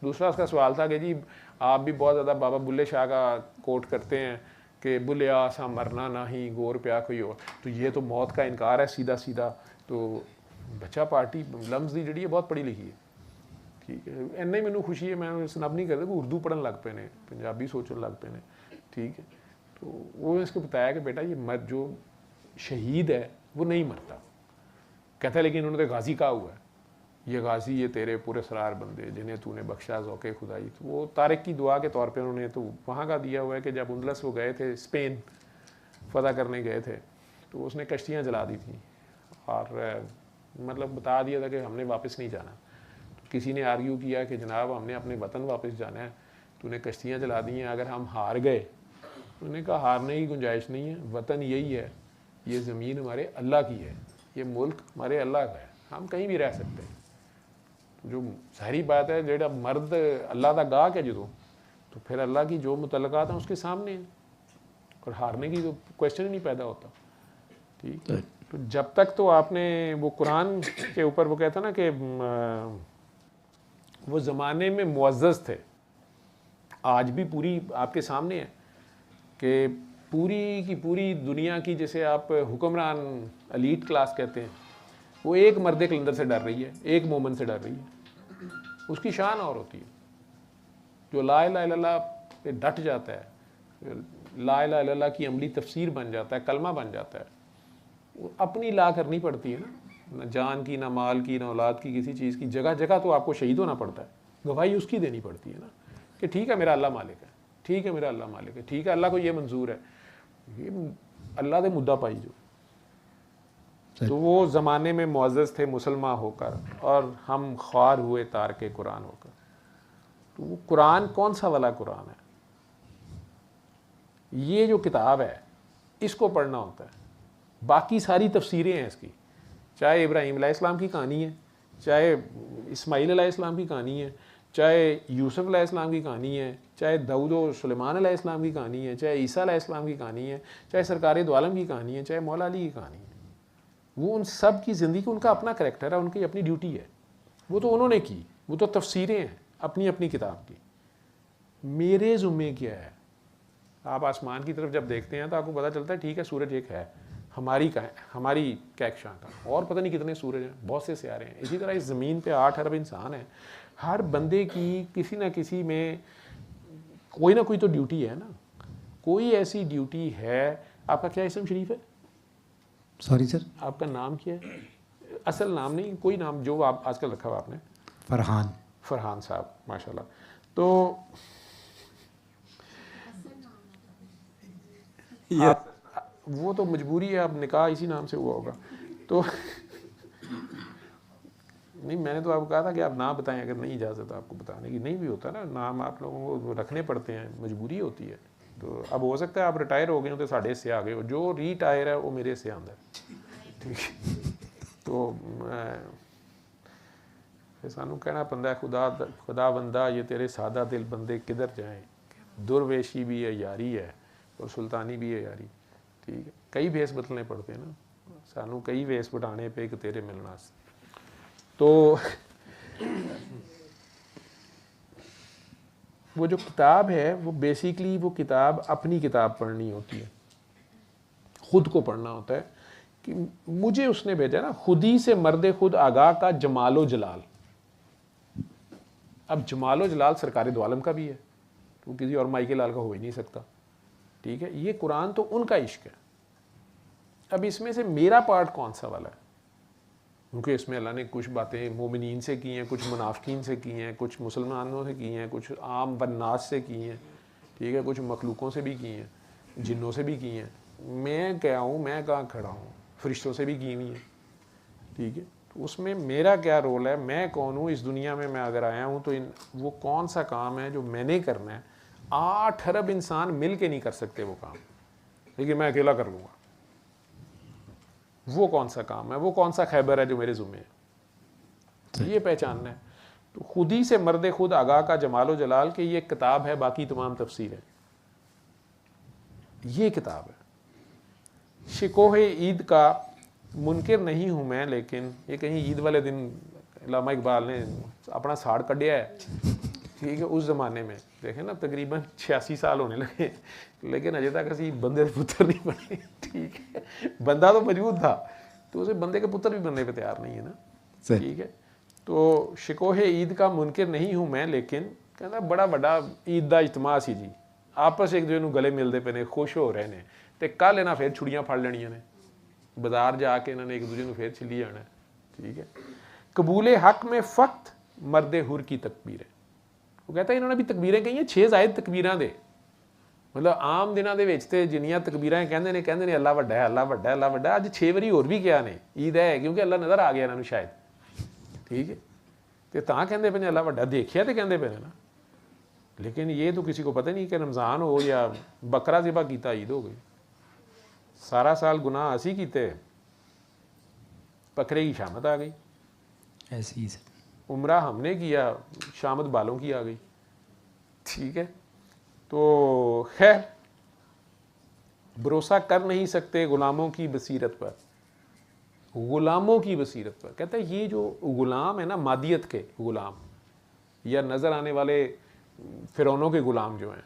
دوسرا اس کا سوال تھا کہ جی آپ بھی بہت زیادہ بابا بلے شاہ کا کوٹ کرتے ہیں کہ بلیا سا مرنا نہ ہی گور پیا کوئی اور، تو یہ تو موت کا انکار ہے سیدھا سیدھا، تو بچہ پارٹی لمز دی جڑی ہے بہت پڑھی لکھی ہے، ٹھیک ہے، اینا ہی مینوں خوشی ہے، میں سنب نہیں کرتا کہ اردو پڑھن لگ پے نے، پنجابی سوچن لگ پے نے، ٹھیک ہے، تو وہ اس کو بتایا کہ بیٹا یہ مرد جو شہید ہے وہ نہیں مرتا، کہتا ہے لیکن انہوں نے غازی کہا ہوا ہے، یہ غازی یہ تیرے پورے سرار بندے جنہیں تو نے بخشا ذوق خدائی، تو وہ طارق کی دعا کے طور پہ انہوں نے تو وہاں کا دیا ہوا ہے کہ جب اندلس وہ گئے تھے اسپین فتح کرنے گئے تھے تو اس نے کشتیاں جلا دی تھیں اور مطلب بتا دیا تھا کہ ہم نے واپس نہیں جانا، کسی نے آرگیو کیا کہ جناب ہم نے اپنے وطن واپس جانا ہے، تو نے کشتیاں جلا دی ہیں، اگر ہم ہار گئے انہوں نے کہا ہارنے کی گنجائش نہیں ہے, وطن یہی ہے, یہ زمین ہمارے اللہ کی ہے, یہ ملک ہمارے اللہ کا ہے, ہم کہیں بھی رہ سکتے ہیں. جو ظاہری بات ہے جیڑا مرد اللہ دا گاہک ہے جدوں, تو پھر اللہ کی جو متعلقات ہیں اس کے سامنے ہیں, اور ہارنے کی تو کوشچن ہی نہیں پیدا ہوتا. ٹھیک, تو جب تک تو آپ نے وہ قرآن کے اوپر وہ کہتا نا کہ وہ زمانے میں معزز تھے, آج بھی پوری آپ کے سامنے ہے کہ پوری کی پوری دنیا کی جسے آپ حکمران ایلیٹ کلاس کہتے ہیں, وہ ایک مرد کلندر سے ڈر رہی ہے, ایک مومن سے ڈر رہی ہے. اس کی شان اور ہوتی ہے جو لا الہ الا اللہ پہ ڈٹ جاتا ہے, لا الہ الا اللہ کی عملی تفسیر بن جاتا ہے, کلمہ بن جاتا ہے. وہ اپنی لا کرنی پڑتی ہے نا, نہ جان کی, نہ مال کی, نہ اولاد کی, کسی چیز کی. جگہ جگہ تو آپ کو شہید ہونا پڑتا ہے, گواہی اس کی دینی پڑتی ہے نا کہ ٹھیک ہے میرا اللہ مالک ہے, ٹھیک ہے میرا اللہ مالک ہے, ٹھیک ہے اللہ کو یہ منظور ہے, یہ اللہ دے مدعا پائی جو. تو وہ زمانے میں معزز تھے مسلمان ہو کر, اور ہم خوار ہوئے تارک قرآن ہو کر. تو وہ قرآن کون سا والا قرآن ہے؟ یہ جو کتاب ہے اس کو پڑھنا ہوتا ہے. باقی ساری تفسیریں ہیں اس کی, چاہے ابراہیم علیہ السلام کی کہانی ہے, چاہے اسماعیل علیہ السلام کی کہانی ہے, چاہے یوسف علیہ السلام کی کہانی ہے, چاہے داؤد و سلیمان علیہ السلام کی کہانی ہے, چاہے عیسیٰ علیہ السلام کی کہانی ہے, چاہے سرکار دو عالم کی کہانی ہے, چاہے مولا علی کی کہانی ہے. وہ ان سب کی زندگی, ان کا اپنا کریکٹر ہے, ان کی اپنی ڈیوٹی ہے, وہ تو انہوں نے کی, وہ تو تفسیریں ہیں اپنی اپنی کتاب کی. میرے ذمے کیا ہے؟ آپ آسمان کی طرف جب دیکھتے ہیں تو آپ کو پتہ چلتا ہے ٹھیک ہے سورج ایک ہے, ہماری کہکشاں کا, اور پتہ نہیں کتنے سورج ہیں, بہت سے سیارے ہیں. اسی طرح اس زمین پہ 8 ارب انسان ہیں, ہر بندے کی کسی نہ کسی میں کوئی نہ کوئی تو ڈیوٹی ہے نا, کوئی ایسی ڈیوٹی ہے. آپ کا کیا اسم شریف ہے؟ سوری سر, آپ کا نام کیا ہے؟ اصل نام نہیں, کوئی نام جو آپ آج کل رکھا ہوا آپ نے. فرحان. فرحان صاحب, ماشاء اللہ. تو وہ تو مجبوری ہے, آپ نکاح اسی نام سے ہوا ہوگا. تو نہیں, میں نے تو آپ کو کہا تھا کہ آپ نام بتائیں, اگر نہیں اجازت آپ کو بتانے کی. نہیں بھی ہوتا نا, نام آپ لوگوں کو رکھنے پڑتے ہیں, مجبوری ہوتی ہے. تو اب ہو سکتا ہے آپ ریٹائر ہو گئے ہو تو ساڑھے اس سے آ گئے ہو, جو ریٹائر ہے وہ میرے اس سے آندہ ہے. ٹھیک ہے, تو پھر سانو کہنا پندہ خدا بندہ یہ تیرے سادہ دل بندے کدھر جائیں, درویشی بھی ہے یاری ہے, اور سلطانی بھی ہے یاری. ٹھیک ہے, کئی بھیس بدلنے پڑتے ہیں نا, سانو کئی بھیس بٹھانے پہ کہ تیرے ملنا سے. تو وہ جو کتاب ہے وہ بیسیکلی وہ کتاب اپنی کتاب پڑھنی ہوتی ہے, خود کو پڑھنا ہوتا ہے کہ مجھے اس نے بھیجا نا, خود ہی سے مرد خود آگاہ کا جمال و جلال. اب جمال و جلال سرکار دو عالم کا بھی ہے, تو کسی اور مائی کے لال کا ہو ہی نہیں سکتا. ٹھیک ہے, یہ قرآن تو ان کا عشق ہے. اب اس میں سے میرا پارٹ کون سا والا ہے؟ کیونکہ اس میں اللہ نے کچھ باتیں مومنین سے کی ہیں, کچھ منافقین سے کی ہیں, کچھ مسلمانوں سے کی ہیں, کچھ عام والناس سے کی ہیں. ٹھیک ہے, کچھ مخلوقوں سے بھی کی ہیں, جنوں سے بھی کی ہیں. میں کیا ہوں, میں کہاں کھڑا ہوں, فرشتوں سے بھی کی ہوئی ہیں. ٹھیک ہے, تو اس میں میرا کیا رول ہے, میں کون ہوں اس دنیا میں اگر آیا ہوں تو وہ کون سا کام ہے جو میں نے کرنا ہے. 8 ارب انسان مل کے نہیں کر سکتے وہ کام, لیکن میں اکیلا کر لوں گا. وہ کون سا کام ہے, وہ کون سا خیبر ہے جو میرے ذمہ ہے, یہ پہچاننا ہے. تو خود ہی سے مرد خود آگاہ کا جمال و جلال کہ یہ کتاب ہے, باقی تمام تفسیر ہے. یہ کتاب ہے. شکوہ عید کا منکر نہیں ہوں میں, لیکن یہ کہیں عید والے دن علامہ اقبال نے اپنا ساڑ کڈیا ہے. ٹھیک ہے, اس زمانے میں دیکھیں نا تقریباً 86 سال ہونے لگے, لیکن اجے تک اسی بندے کے پتر نہیں بنے. ٹھیک ہے, بندہ تو موجود تھا, تو اسے بندے کے پتر بھی بننے پہ تیار نہیں ہے نا. ٹھیک ہے, تو شکوہ عید کا منکر نہیں ہوں میں, لیکن کہنا بڑا بڑا عید دا اجتماع سی جی, آپس ایک دوسرے گلے ملتے پے نے, خوش ہو رہے ہیں, تے کل انہاں پھر چھڑیاں پھڑ لینیاں نے, بازار جا کے انہوں نے ایک دوسرے کو پھر چلی جانا ہے. ٹھیک ہے, قبول حق میں فقط مرد حر کی تکبیر ہے. وہ کہتا ہے انہوں نے بھی تکبیریں کہی ہیں 6 زائد تکبیراں دے, مطلب عام دنوں دے وچ تے جنیاں تکبیراں کہندے نے اللہ وڈا ہے, اللہ وڈا ہے, اللہ وڈا ہے. اج 6 واری اور بھی کیا نے, عید ہے کیونکہ اللہ نظر آ گیا انہوں نے شاید. ٹھیک ہے, تے تاں کہندے پے نے اللہ وڈا, دیکھیا تے کہندے پے نے نا. لیکن یہ تو کسی کو پتہ نہیں کہ رمضان ہو یا بکرا ذبح کیتا عید ہو گئی. سارا سال گناہ اسی کیتے, بکرے کی شامت آ گئی. ایسی ہی عمرہ ہم نے کیا, شامت بالوں کی آ گئی. ٹھیک ہے, تو خیر بھروسہ کر نہیں سکتے غلاموں کی بصیرت پر, غلاموں کی بصیرت پر. کہتا ہے یہ جو غلام ہے نا, مادیت کے غلام یا نظر آنے والے فرعونوں کے غلام جو ہیں,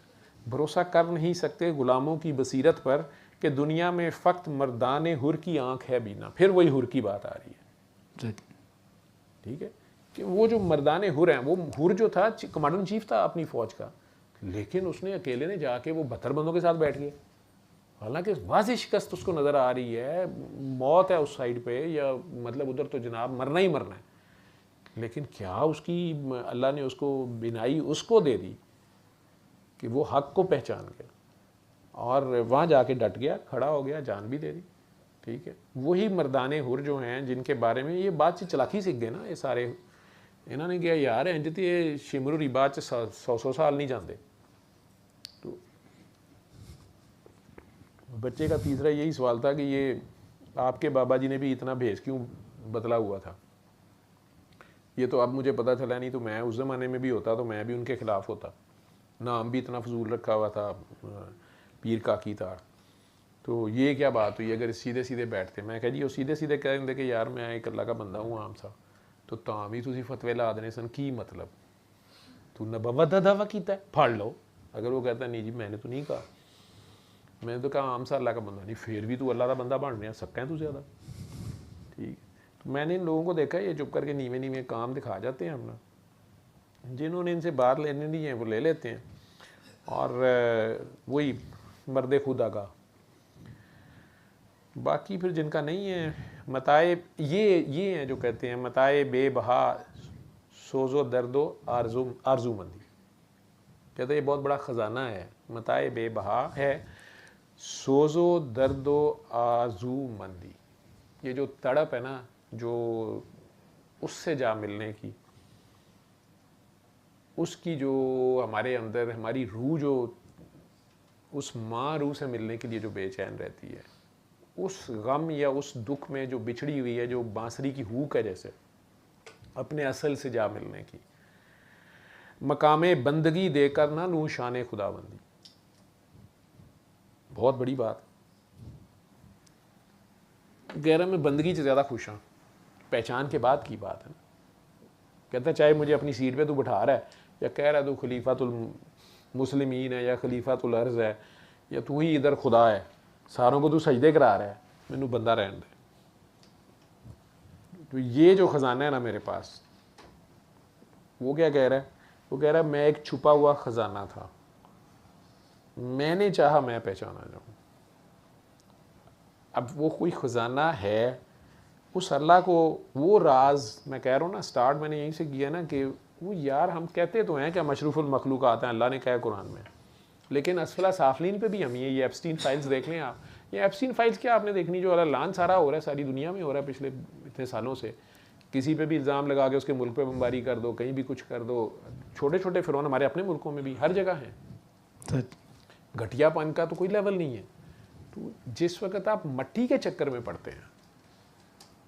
بھروسہ کر نہیں سکتے غلاموں کی بصیرت پر کہ دنیا میں فقط مردان حر کی آنکھ ہے بینا. پھر وہی حر کی بات آ رہی ہے. ٹھیک ہے, کہ وہ جو مردان حر ہیں, وہ حر جو تھا کمانڈر ان چیف تھا اپنی فوج کا, لیکن اس نے اکیلے نے جا کے وہ 72 بندوں کے ساتھ بیٹھ گئے. حالانکہ واضح شکست اس کو نظر آ رہی ہے, موت ہے اس سائڈ پہ, یا مطلب ادھر تو جناب مرنا ہی مرنا ہے. لیکن کیا اس کی اللہ نے اس کو بینائی اس کو دے دی کہ وہ حق کو پہچان گیا اور وہاں جا کے ڈٹ گیا, کھڑا ہو گیا, جان بھی دے دی. ٹھیک ہے, وہی مردان حر جو ہیں جن کے بارے میں یہ بات چلاکی سیکھ گئے نا یہ سارے, انہوں نے کیا یار انجتی یہ شمر و ریبات 100 سال نہیں جاندے. تو بچے کا تیسرا یہی سوال تھا کہ یہ آپ کے بابا جی نے بھی اتنا بھیس کیوں بدلا ہوا تھا. یہ تو اب مجھے پتہ چلا, نہیں تو میں اس زمانے میں بھی ہوتا تو میں بھی ان کے خلاف ہوتا. نام بھی اتنا فضول رکھا ہوا تھا, پیر کاکی تھا. تو یہ کیا بات ہوئی اگر سیدھے سیدھے بیٹھتے. میں کہا جی وہ سیدھے سیدھے کہہ دیں کہ یار میں ایک اللہ کا بندہ ہوں عام سا, تو تاں بھی تسی فتوے لا دینے سن, کی مطلب تو نبوت دا دعویٰ کیتا ہے, پھاڑ لو. اگر وہ کہتا ہے نہیں جی میں نے تو نہیں کہا, میں نے تو کہا عام سا اللہ کا بندہ, نہیں پھر بھی تو اللہ کا بندہ بن رہا, سکا ہے تو زیادہ. ٹھیک, تو میں نے ان لوگوں کو دیکھا یہ چپ کر کے نیوے نیوے کام دکھا جاتے ہیں اپنا, جنہوں نے ان سے بات لینے نہیں ہیں وہ لے لیتے ہیں, اور وہی مرد خدا کا. باقی پھر جن کا نہیں ہے متائے یہ ہیں جو کہتے ہیں متائے بے بہا سوز و درد و آرزو مندی. کہتے ہیں یہ بہت بڑا خزانہ ہے, متائے بے بہا ہے, سوز و درد و آرزو مندی. یہ جو تڑپ ہے نا, جو اس سے جا ملنے کی, اس کی جو ہمارے اندر ہماری روح جو اس ماں روح سے ملنے کے لیے جو بے چین رہتی ہے, اس غم یا اس دکھ میں جو بچھڑی ہوئی ہے, جو بانسری کی ہوک ہے جیسے, اپنے اصل سے جا ملنے کی. مقام بندگی دے کر نہ لوں شان خدا بندی. بہت بڑی بات. کہہ رہا میں بندگی سے زیادہ خوش ہوں, پہچان کے بعد کی بات ہے. کہتا چاہے مجھے اپنی سیٹ پہ تو بٹھا رہا ہے, یا کہہ رہا ہے تو خلیفۃ المسلمین ہے, یا خلیفۃ الارض ہے, یا تو ہی ادھر خدا ہے, ساروں کو تو سجدے کرا رہا ہے, مینوں بندہ رہن دے. تو یہ جو خزانہ ہے نا میرے پاس, وہ کیا کہہ رہا ہے, وہ کہہ رہا ہے میں ایک چھپا ہوا خزانہ تھا, میں نے چاہا میں پہچانا جاؤں. اب وہ کوئی خزانہ ہے, اس اللہ کو وہ راز میں کہہ رہا ہوں نا, سٹارٹ میں نے یہیں سے کیا نا کہ وہ یار ہم کہتے تو ہیں کہ ہم اشرف المخلوقات ہیں, اللہ نے کہا ہے قرآن میں, لیکن اسفل سافلین پہ بھی ہم یہ ایپسٹین فائلز دیکھ لیں آپ. یہ ایپسٹین فائلز کیا آپ نے دیکھنی, جو اعلان سارا ہو رہا ہے ساری دنیا میں ہو رہا ہے پچھلے اتنے سالوں سے, کسی پہ بھی الزام لگا کے اس کے ملک پہ بمباری کر دو, کہیں بھی کچھ کر دو. چھوٹے چھوٹے فرعون ہمارے اپنے ملکوں میں بھی ہر جگہ ہیں. گھٹیا پن کا تو کوئی لیول نہیں ہے. تو جس وقت آپ مٹی کے چکر میں پڑتے ہیں,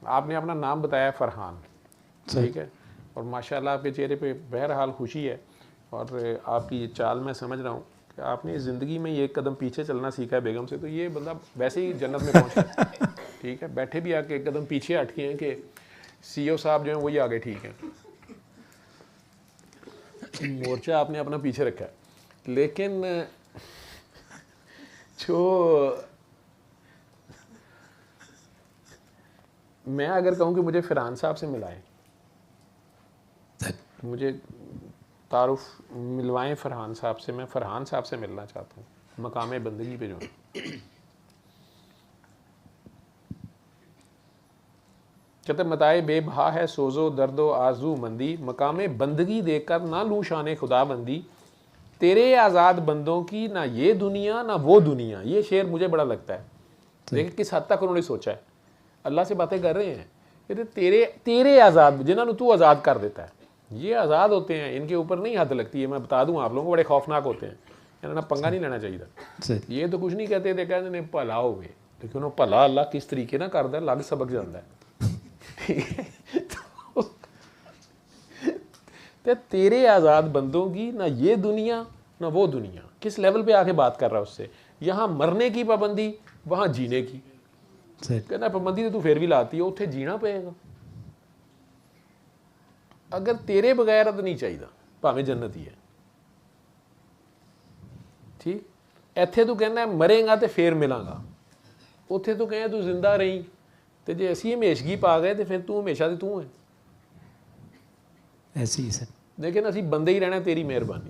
آپ نے اپنا نام بتایا فرحان, ٹھیک ہے, اور ماشاءاللہ آپ کے چہرے پہ بہرحال خوشی ہے, اور آپ کی یہ چال میں سمجھ رہا ہوں کہ آپ نے زندگی میں یہ ایک قدم پیچھے چلنا سیکھا ہے بیگم سے, تو یہ بندہ ویسے ہی جنت میں پہنچ ہے. ٹھیک ہے, بیٹھے بھی آ کے ایک قدم پیچھے ہٹ کے ہیں کہ سی او صاحب جو ہیں وہی آگے ٹھیک ہیں. مورچہ آپ نے اپنا پیچھے رکھا ہے, لیکن جو میں اگر کہوں کہ مجھے فرحان صاحب سے ملائیں, مجھے تعارف ملوائیں فرحان صاحب سے, میں فرحان صاحب سے ملنا چاہتا ہوں مقام بندگی پہ جو ہے. کہتے متائے بے بہا ہے سوز و درد و آرزو مندی, مقام بندگی دے کر نہ لوں شان خدا بندی. تیرے آزاد بندوں کی نہ یہ دنیا نہ وہ دنیا. یہ شعر مجھے بڑا لگتا ہے, لیکن کس حد تک انہوں نے سوچا ہے. اللہ سے باتیں کر رہے ہیں کہ تیرے آزاد جنہوں نے تو آزاد کر دیتا ہے, یہ آزاد ہوتے ہیں, ان کے اوپر نہیں حد لگتی ہے. میں بتا دوں آپ لوگوں کو, بڑے خوفناک ہوتے ہیں, انہیں پنگا نہیں لینا چاہیے تھا. یہ تو کچھ نہیں کہتے تھے, کہتے ہیں بھلا ہوئے, لیکن وہ بھلا اللہ کس طریقے نہ کرتا ہے, لگ سبق جاتا ہے. ٹھیک ہے, تو تیرے آزاد بندوں کی نہ یہ دنیا نہ وہ دنیا, کس لیول پہ آ کے بات کر رہا ہے اس سے. یہاں مرنے کی پابندی, وہاں جینے کی. کہنا پابندی تو پھر بھی لاتی ہے, اتنے جینا پڑے گا. اگر تیرے بغیر تو نہیں چاہیے, بھاویں جنت ہی ہے. ٹھیک, ایتھے تو کہنا ہے مرے گا تو پھر ملاں گا, اتنے تو کہیں تو زندہ رہی تو جی اسی ہمیشگی پا گئے تو پھر تو ہمیشہ تو ہے. ایسے ہی سر. لیکن اسی بندے ہی رہنا, تیری مہربانی.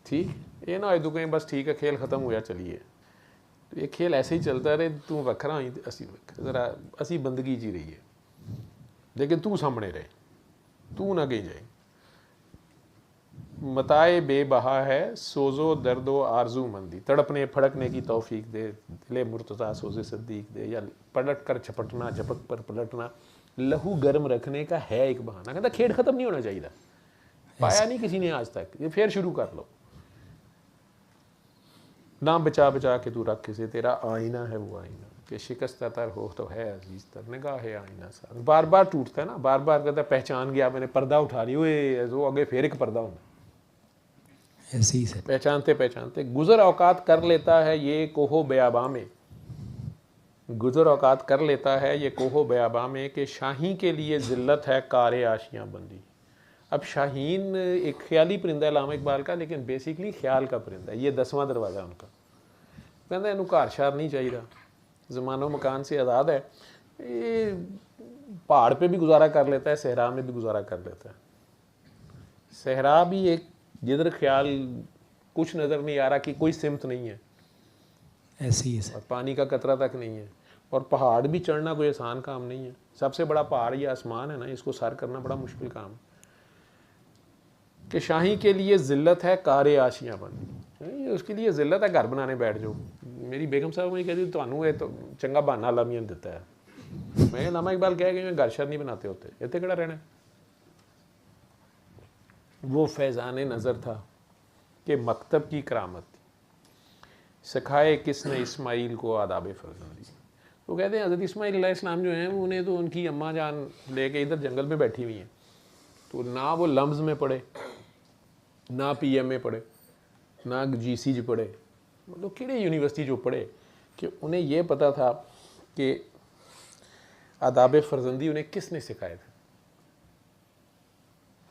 ٹھیک, یہ نہ ہوئے تو کہیں بس ٹھیک ہے کھیل ختم ہوا چلیے. تو یہ کھیل ایسے ہی چلتا رہے, تو وکھرا ہوئی ذرا اسی بندگی جی رہی ہے, لیکن تو سامنے رہے, تو نہ کہیں جائے. متائے بے بہا ہے سوز و درد و آرزو مندی, تڑپنے پھڑکنے کی توفیق دے, دل مرتضیٰ سوز صدیق دے, یا پلٹ کر جھپٹنا جھپک پر پلٹنا, لہو گرم رکھنے کا ہے ایک بہانہ. کہتا کھیل ختم نہیں ہونا چاہیے, پایا نہیں کسی نے آج تک, یہ پھر شروع کر لو. نہ بچا بچا کے تو رکھ سے, تیرا آئینہ ہے وہ آئینہ, کہ شکست تر ہو تو ہے عزیز تر, نگاہ ہے آئینہ سا. بار بار ٹوٹتا ہے نا, بار بار کہتا ہے پہچان گیا میں نے, پردہ اٹھا لی, وہ آگے پھر ایک پردہ ہونا. ایسے ہی سر. پہچانتے پہچانتے گزر اوقات کر لیتا ہے یہ کوہو بیاباں میں, گزر اوقات کر لیتا ہے یہ کوہو بیاباں میں, کہ شاہین کے لیے ذلت ہے کار آشیاں بندی. اب شاہین ایک خیالی پرندہ ہے علامہ اقبال کا, لیکن بیسیکلی خیال کا پرندہ ہے. یہ 10واں دروازہ ان کا. کہتے ہیں انہوں گھر شہر نہیں چاہیے, زمان و مکان سے آزاد ہے. یہ پہاڑ پہ بھی گزارا کر لیتا ہے, صحرا میں بھی گزارا کر لیتا ہے. صحرا بھی ایک جدھر خیال کچھ نظر نہیں آ رہا, کہ کوئی سمت نہیں ہے, ایسے ہی سر. اور پانی کا قطرہ تک نہیں ہے. اور پہاڑ بھی چڑھنا کوئی آسان کام نہیں ہے. سب سے بڑا پہاڑ یہ آسمان ہے نا, اس کو سر کرنا بڑا مشکل کام ہے. کہ شاہی کے لیے ذلت ہے کار آشیاں بندی, اس کے لیے ذلت ہے گھر بنانے بیٹھ جاؤ. میری بیگم صاحب مجھے کہتی تمہوں یہ تو چنگا بہانہ اللہ میاں نے دیتا ہے. میں علامہ اقبال کہہ گئے گھر شہر نہیں بناتے ہوتے, اتنے کہڑا رہنا. وہ فیضان نظر تھا کہ مکتب کی کرامت تھی, سکھائے کس نے اسماعیل کو آداب فرزندی. وہ کہتے ہیں حضرت اسماعیل علیہ السلام جو ہیں, انہیں تو ان کی اماں جان لے کے ادھر جنگل میں بیٹھی ہوئی ہیں, تو نہ وہ لمز میں پڑھے, نہ پی ایم میں پڑھے, نہ جی سی جی پڑھے, مطلب کہڑے یونیورسٹی جو پڑھے, کہ انہیں یہ پتہ تھا کہ آداب فرزندی انہیں کس نے سکھائے تھے.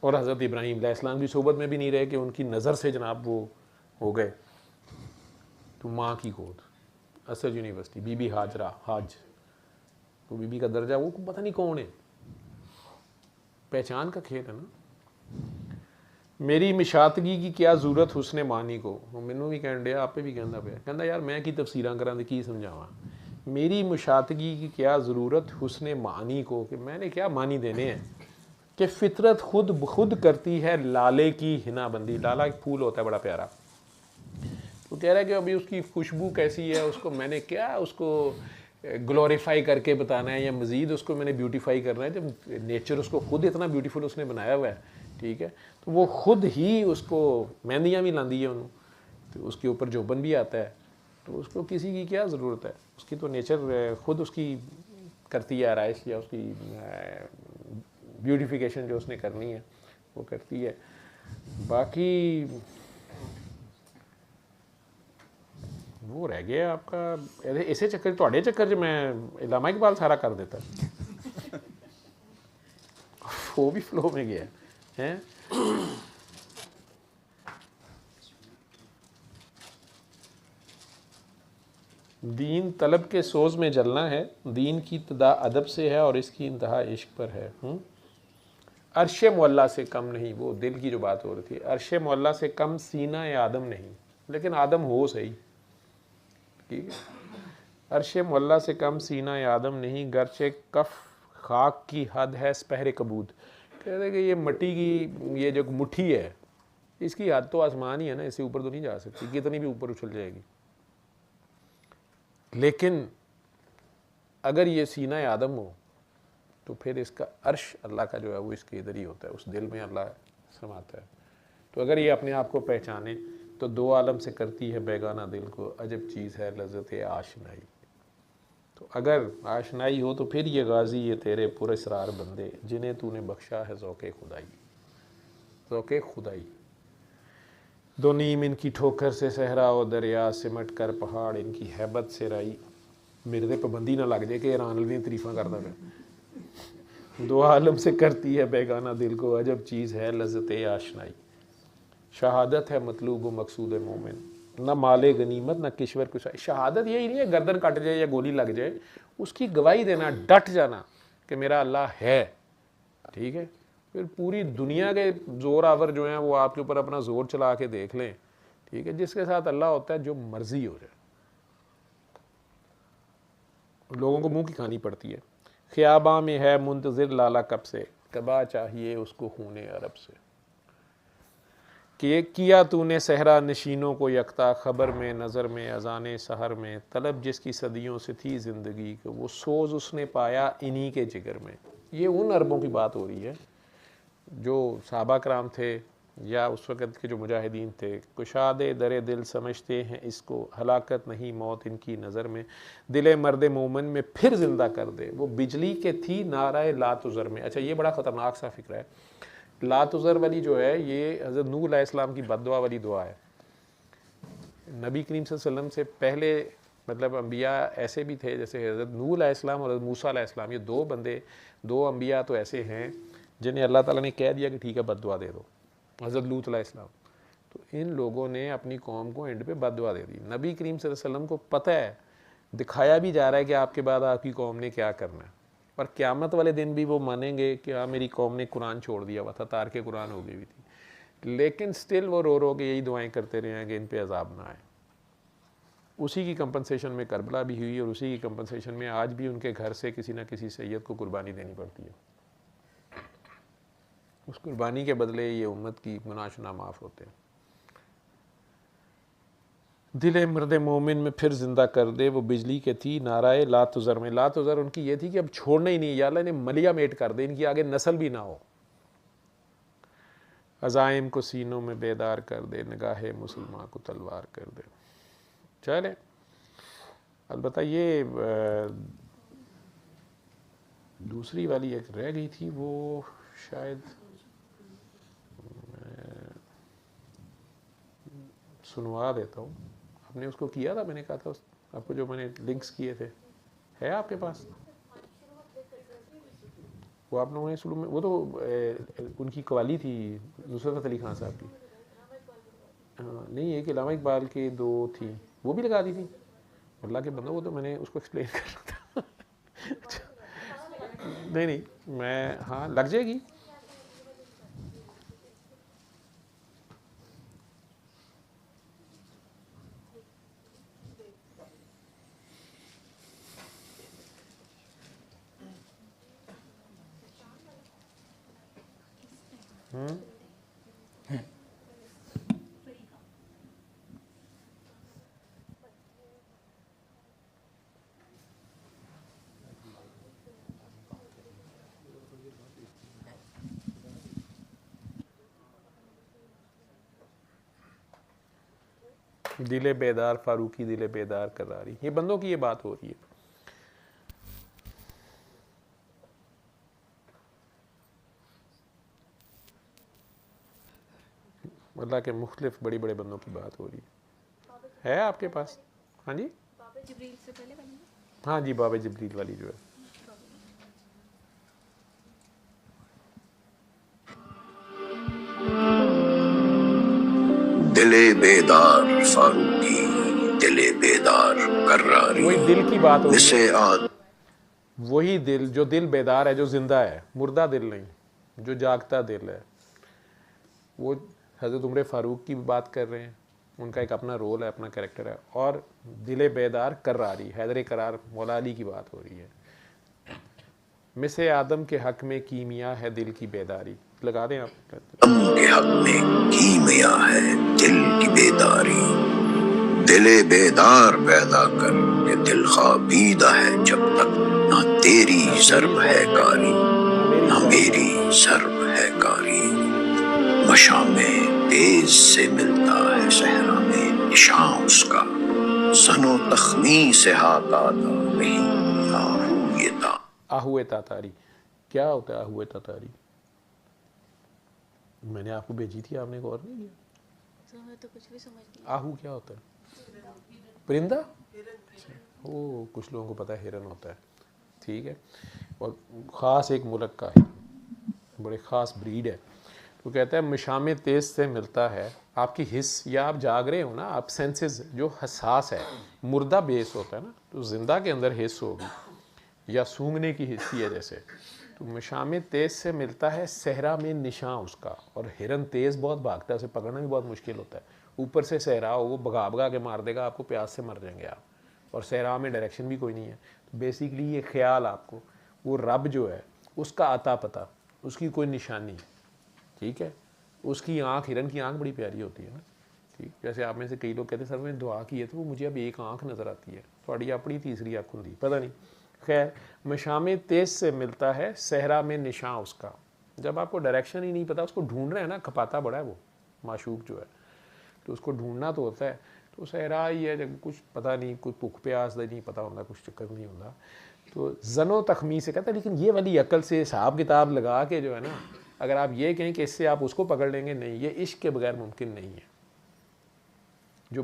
اور حضرت ابراہیم علیہ السلام کی صحبت میں بھی نہیں رہے کہ ان کی نظر سے جناب وہ ہو گئے. تو ماں کی گود, اسد یونیورسٹی, بی بی ہاجرہ, حاج, تو بی بی کا درجہ وہ پتہ نہیں کون ہے. پہچان کا کھیل ہے نا. میری مشاتگی کی کیا ضرورت حسن معنی کو, مینوں بھی کہن ڈیا, آپ پہ بھی کہندا پیا, کہندا یار میں کی تفسیراں کراں تے کی سمجھاواں. میری مشاتگی کی کیا ضرورت حسن معنی کو, کہ میں نے کیا معنی دینے ہیں. کہ فطرت خود بخود کرتی ہے لالے کی ہنا بندی. لالا ایک پھول ہوتا ہے بڑا پیارا, تو کہہ رہا ہے کہ ابھی اس کی خوشبو کیسی ہے, اس کو میں نے کیا اس کو گلوریفائی کر کے بتانا ہے, یا مزید اس کو میں نے بیوٹیفائی کرنا ہے, جب نیچر اس کو خود اتنا بیوٹیفل اس نے بنایا ہوا ہے. ٹھیک ہے, تو وہ خود ہی اس کو مہندیاں بھی لاندی ہے انہوں, تو اس کے اوپر جوبن بھی آتا ہے, تو اس کو کسی کی کیا ضرورت ہے, اس کی تو نیچر خود اس کی کرتی ہے آرائش, یا اس کی بیوٹیفیکیشن جو اس نے کرنی ہے وہ کرتی ہے. باقی وہ رہ گیا آپ کا اسے چکر, تھوڑے چکر جو میں علامہ اقبال سارا کر دیتا, وہ بھی فلو میں گیا ہے. دین طلب کے سوز میں جلنا ہے, دین کی ابتدا ادب سے ہے اور اس کی انتہا عشق پر ہے. عرش معلیٰ سے کم نہیں, وہ دل کی جو بات ہو رہی تھی, عرش معلیٰ سے کم سینہ آدم نہیں, لیکن آدم ہو صحیح. ٹھیک ہے, عرش معلیٰ سے کم سینہ آدم نہیں, گرچہ کف خاک کی حد ہے سپہر کبود. کہتے ہیں کہ یہ مٹی کی یہ جو مٹھی ہے, اس کی حد تو آسمان ہی ہے نا, اس سے اوپر تو نہیں جا سکتی, کتنی بھی اوپر اچھل جائے گی. لیکن اگر یہ سینہ آدم ہو تو پھر اس کا عرش اللہ کا جو ہے وہ اس کے ادھر ہی ہوتا ہے, اس دل میں اللہ سماتا ہے. تو اگر یہ اپنے آپ کو پہچانے تو دو عالم سے کرتی ہے بیگانہ دل کو, عجب چیز ہے لذت آشنائی. تو اگر آشنائی ہو تو پھر یہ غازی یہ تیرے پر اسرار بندے, جنہیں تو نے بخشا ہے ذوق خدائی. ذوق خدائی دو نیم ان کی ٹھوکر سے صحرا و دریا, سمٹ کر پہاڑ ان کی ہیبت سے رائی. میرے تے پابندی نہ لگ جائے کہ ایران والی تعریفاں کرتا پہ. دو عالم سے کرتی ہے بیگانہ دل کو, عجب چیز ہے لذت آشنائی. شہادت ہے مطلوب و مقصود مومن, نہ مال غنیمت نہ کشور کشائی. شہادت یہی نہیں ہے گردن کٹ جائے یا گولی لگ جائے, اس کی گواہی دینا, ڈٹ جانا کہ میرا اللہ ہے. ٹھیک ہے, پھر پوری دنیا کے زور آور جو ہیں وہ آپ کے اوپر اپنا زور چلا کے دیکھ لیں. ٹھیک ہے, جس کے ساتھ اللہ ہوتا ہے جو مرضی ہو جائے. لوگوں کو منہ کی کھانی پڑتی ہے. خیاباں میں ہے منتظر لالا کب سے, کبا چاہیے اس کو خون عرب سے. کہ کیا تو نے صحرا نشینوں کو یکتا, خبر میں نظر میں اذان سحر میں, طلب جس کی صدیوں سے تھی زندگی کہ وہ سوز اس نے پایا انہی کے جگر میں. یہ ان عربوں کی بات ہو رہی ہے جو صحابہ کرام تھے یا اس وقت کے جو مجاہدین تھے. کشاد در دل سمجھتے ہیں اس کو, ہلاکت نہیں موت ان کی نظر میں, دل مرد مومن میں پھر زندہ کر دے, وہ بجلی کے تھی نعرہ لا تذر میں. اچھا یہ بڑا خطرناک سا فکر ہے. لا تذر والی جو ہے یہ حضرت نوح علیہ السلام کی بد دعا والی دعا ہے. نبی کریم صلی اللہ علیہ وسلم سے پہلے مطلب انبیاء ایسے بھی تھے جیسے حضرت نوح علیہ السلام اور حضرت موسیٰ علیہ السلام. یہ دو بندے, دو انبیاء تو ایسے ہیں جنہیں اللہ تعالیٰ نے کہہ دیا کہ ٹھیک ہے بد دعا دے دو. حضرت لوط علیہ السلام, تو ان لوگوں نے اپنی قوم کو اینڈ پہ بد دعا دے دی. نبی کریم صلی اللہ علیہ وسلم کو پتہ ہے, دکھایا بھی جا رہا ہے کہ آپ کے بعد آپ کی قوم نے کیا کرنا ہے, اور قیامت والے دن بھی وہ مانیں گے کہ ہاں میری قوم نے قرآن چھوڑ دیا ہوا تھا, تار کے قرآن ہو گئی ہوئی تھی. لیکن سٹل وہ رو رو کے یہی دعائیں کرتے رہے ہیں کہ ان پہ عذاب نہ آئے. اسی کی کمپنسیشن میں کربلا بھی ہوئی, اور اسی کی کمپنسیشن میں آج بھی ان کے گھر سے کسی نہ کسی سید کو قربانی دینی پڑتی ہے. اس قربانی کے بدلے یہ امت کی گناہ شنا معاف ہوتے ہیں. دل مرد مومن میں پھر زندہ کر دے, وہ بجلی کے تھی نعرہ لا تذر میں. لا تذر ان کی یہ تھی کہ اب چھوڑنا ہی نہیں, یا اللہ نے ملیا میٹ کر دے, ان کی آگے نسل بھی نہ ہو. عزائم کو سینوں میں بیدار کر دے, نگاہ مسلمان کو تلوار کر دے. چلے البتہ یہ دوسری والی ایک رہ گئی تھی, وہ شاید سنوا دیتا ہوں. آپ نے اس کو کیا تھا, میں نے کہا تھا آپ کو جو میں نے لنکس کیے تھے, ہے آپ کے پاس وہ؟ آپ لوگوں نے شروع میں وہ تو ان کی قوالی تھی نصرت علی خان صاحب کی. نہیں ایک علامہ اقبال کے دو تھی, وہ بھی لگا دی تھی. اللہ کے بندہ وہ تو میں نے اس کو ایکسپلین کر رہا تھا. نہیں میں ہاں لگ جائے گی. دل بیدار فاروقی دل بیدار کراری. یہ بندوں کی یہ بات ہو رہی ہے. اللہ کے مختلف بڑی بڑے بندوں کی بات ہو رہی ہے آپ کے پاس؟ ہاں جی ہاں جی باب جبریل والی جو ہے. دل بیدار فاروقی دل بیدار کراری. وہی دل کی بات ہو رہی ہے. وہی دل جو دل بیدار ہے, جو زندہ ہے, مردہ دل نہیں, جو جاگتا دل ہے. وہ حضرت عمر فاروق کی بھی بات کر رہے ہیں, ان کا ایک اپنا رول ہے, اپنا کریکٹر ہے. اور دل بیدار کراری حیدر کرار مولا علی کی بات ہو رہی ہے. مس آدم کے حق میں کیمیا ہے دل کی بیداری. لگا دیں آپ. آدم کے حق میں کیمیا ہے دل کی بیداری. دل بیدار پیدا کر کہ دل خوابیدہ ہے جب تک نہ تیری ضرب ہے کاری نہ میری ضرب ہے کاری مشام تیز سے ملتا ہے صحرا میں نشاں اس کا زن و تخمی سے ہاتھ آتا نہیں آہو یہ تا آہوئے تاتاری کیا ہوتا ہے آہوئے تاتاری؟ میں نے آپ کو بھیجی تھی، آپ نے غور نہیں کیا؟ تو کچھ بھی سمجھ نہیں. آہو کیا ہوتا ہے؟ پرندہ؟ وہ کچھ لوگوں کو پتہ ہے ہرن ہوتا ہے، ٹھیک ہے، اور خاص ایک ملک کا ہے، بڑے خاص بریڈ ہے. وہ کہتا ہے مشام تیز سے ملتا ہے. آپ کی حس یا آپ جاگ رہے ہو نا، آپ سینسز جو حساس ہے، مردہ بیس ہوتا ہے نا، تو زندہ کے اندر حس ہوگی یا سونگنے کی حصی ہے جیسے. تو مشام تیز سے ملتا ہے صحرا میں نشاں اس کا. اور ہرن تیز بہت بھاگتا ہے، اسے پکڑنا بھی بہت مشکل ہوتا ہے. اوپر سے صحرا ہو، وہ بھگا بھگا کے مار دے گا آپ کو، پیاس سے مر جائیں گے آپ. اور صحرا میں ڈائریکشن بھی کوئی نہیں ہے. تو بیسیکلی یہ خیال آپ کو، وہ رب جو ہے اس کا عطا پتہ، اس کی کوئی نشانی، ٹھیک ہے. اس کی آنکھ، ہرن کی آنکھ بڑی پیاری ہوتی ہے نا، ٹھیک. جیسے آپ میں سے کئی لوگ کہتے ہیں سر میں دعا کی ہے تو وہ مجھے اب ایک آنکھ نظر آتی ہے، تھوڑی اپنی تیسری آنکھ ہوتی، پتہ نہیں. خیر، مشام تیز سے ملتا ہے صحرا میں نشاں اس کا. جب آپ کو ڈائریکشن ہی نہیں پتا، اس کو ڈھونڈ رہے ہیں نا، کھپاتا بڑا ہے وہ معشوق جو ہے، تو اس کو ڈھونڈنا تو ہوتا ہے. تو صحرا ہی ہے، جب کچھ پتہ نہیں، کوئی بھوک پیاس نہیں پتہ ہوتا، کچھ چکر نہیں ہوتا. تو زن و تخمی سے کہتا ہے. لیکن یہ والی عقل سے حساب کتاب لگا کے جو ہے نا، اگر آپ یہ کہیں کہ اس سے آپ اس کو پکڑ لیں گے، نہیں، یہ عشق کے بغیر ممکن نہیں ہے. جو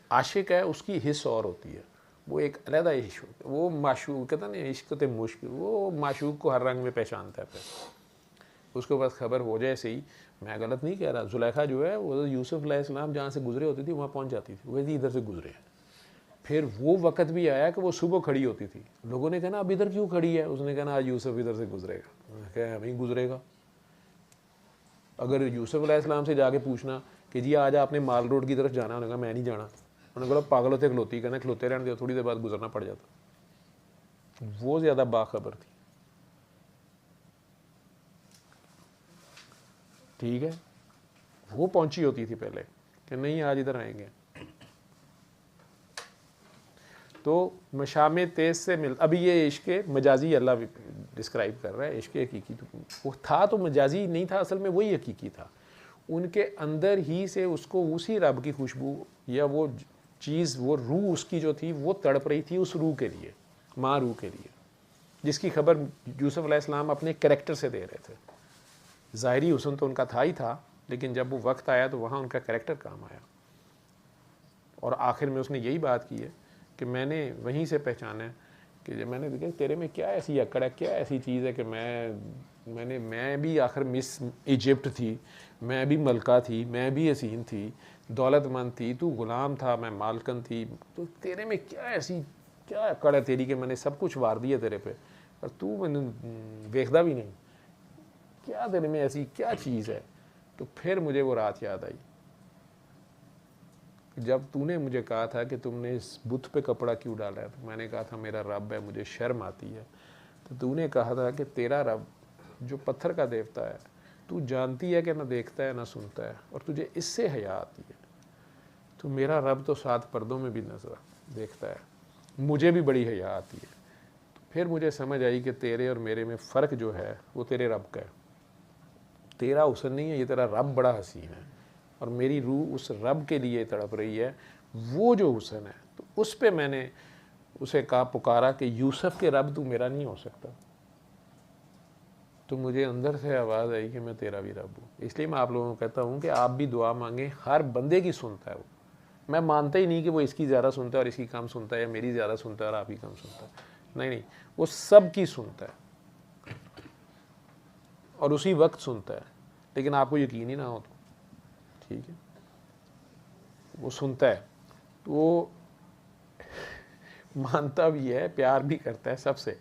عاشق ہے اس کی حس اور ہوتی ہے، وہ ایک علیحدہ عشق ہوتا ہے. وہ معشوق کہتا نہیں عشق تے مشکل، وہ معشوق کو ہر رنگ میں پہچانتا ہے. پھر اس کو بس خبر ہو جائے صحیح. میں غلط نہیں کہہ رہا، زلیخا جو ہے وہ یوسف علیہ السلام جہاں سے گزرے ہوتی تھی وہاں پہنچ جاتی تھی، وہ ادھر سے گزرے. پھر وہ وقت بھی آیا کہ وہ صبح کھڑی ہوتی تھی. لوگوں نے کہا اب ادھر کیوں کھڑی ہے؟ اس نے کہا آج یوسف ادھر سے گزرے گا. میں نے کہا وہیں گزرے گا. اگر یوسف علیہ السلام سے جا کے پوچھنا کہ جی آج آپ نے مال روڈ کی طرف جانا، انہوں نے کہا میں نہیں جانا. انہوں نے کہا پاگل ہوتے کھلوتی، کہنا کھلوتے رہنے دو، تھوڑی دیر بعد گزرنا پڑ جاتا. وہ زیادہ باخبر تھی، ٹھیک ہے. وہ پہنچی ہوتی تھی پہلے کہ نہیں آج ادھر آئیں گے. تو مشام تیز سے ابھی یہ عشق مجازی اللہ ڈسکرائب کر رہا ہے. عشق حقیقی تو وہ تھا، تو مجازی نہیں تھا، اصل میں وہی حقیقی تھا. ان کے اندر ہی سے اس کو اسی رب کی خوشبو یا وہ چیز، وہ روح اس کی جو تھی وہ تڑپ رہی تھی اس روح کے لیے، ماں روح کے لیے، جس کی خبر یوسف علیہ السلام اپنے کریکٹر سے دے رہے تھے. ظاہری حسن تو ان کا تھا ہی تھا، لیکن جب وہ وقت آیا تو وہاں ان کا کریکٹر کام آیا. اور آخر میں اس نے یہی بات کی ہے کہ میں نے وہیں سے پہچانا ہے کہ جب میں نے دیکھا تیرے میں کیا ایسی اکڑ ہے، کیا ایسی چیز ہے کہ میں بھی آخر مس ایجپٹ تھی، میں بھی ملکہ تھی، میں بھی حسین تھی، دولت مند تھی، تو غلام تھا، میں مالکن تھی. تو تیرے میں کیا ایسی کیا اکڑ ہے تیری کہ میں نے سب کچھ وار دیا تیرے پہ اور تو میں نے دیکھتا بھی نہیں. کیا تیرے میں ایسی کیا چیز ہے؟ تو پھر مجھے وہ رات یاد آئی جب تو نے مجھے کہا تھا کہ تم نے اس بت پہ کپڑا کیوں ڈالا ہے. تو میں نے کہا تھا میرا رب ہے، مجھے شرم آتی ہے. تو نے کہا تھا کہ تیرا رب جو پتھر کا دیوتا ہے، تو جانتی ہے کہ نہ دیکھتا ہے نہ سنتا ہے، اور تجھے اس سے حیا آتی ہے. تو میرا رب تو 7 پردوں میں بھی نظر دیکھتا ہے، مجھے بھی بڑی حیا آتی ہے. تو پھر مجھے سمجھ آئی کہ تیرے اور میرے میں فرق جو ہے وہ تیرے رب کا ہے. تیرا حسن نہیں ہے، یہ تیرا رب بڑا حسین ہے، اور میری روح اس رب کے لیے تڑپ رہی ہے. وہ جو حسن ہے، تو اس پہ میں نے اسے کہا، پکارا کہ یوسف کے رب تو میرا نہیں ہو سکتا. تو مجھے اندر سے آواز آئی کہ میں تیرا بھی رب ہوں. اس لیے میں آپ لوگوں کو کہتا ہوں کہ آپ بھی دعا مانگیں. ہر بندے کی سنتا ہے وہ. میں مانتا ہی نہیں کہ وہ اس کی زیادہ سنتا ہے اور اس کی کم سنتا ہے، یا میری زیادہ سنتا ہے اور آپ کی کم سنتا ہے. نہیں، وہ سب کی سنتا ہے اور اسی وقت سنتا ہے. لیکن آپ کو یقین ہی نہ ہو تو ٹھیک ہے، وہ سنتا ہے. تو وہ مانتا بھی ہے، پیار بھی کرتا ہے سب سے.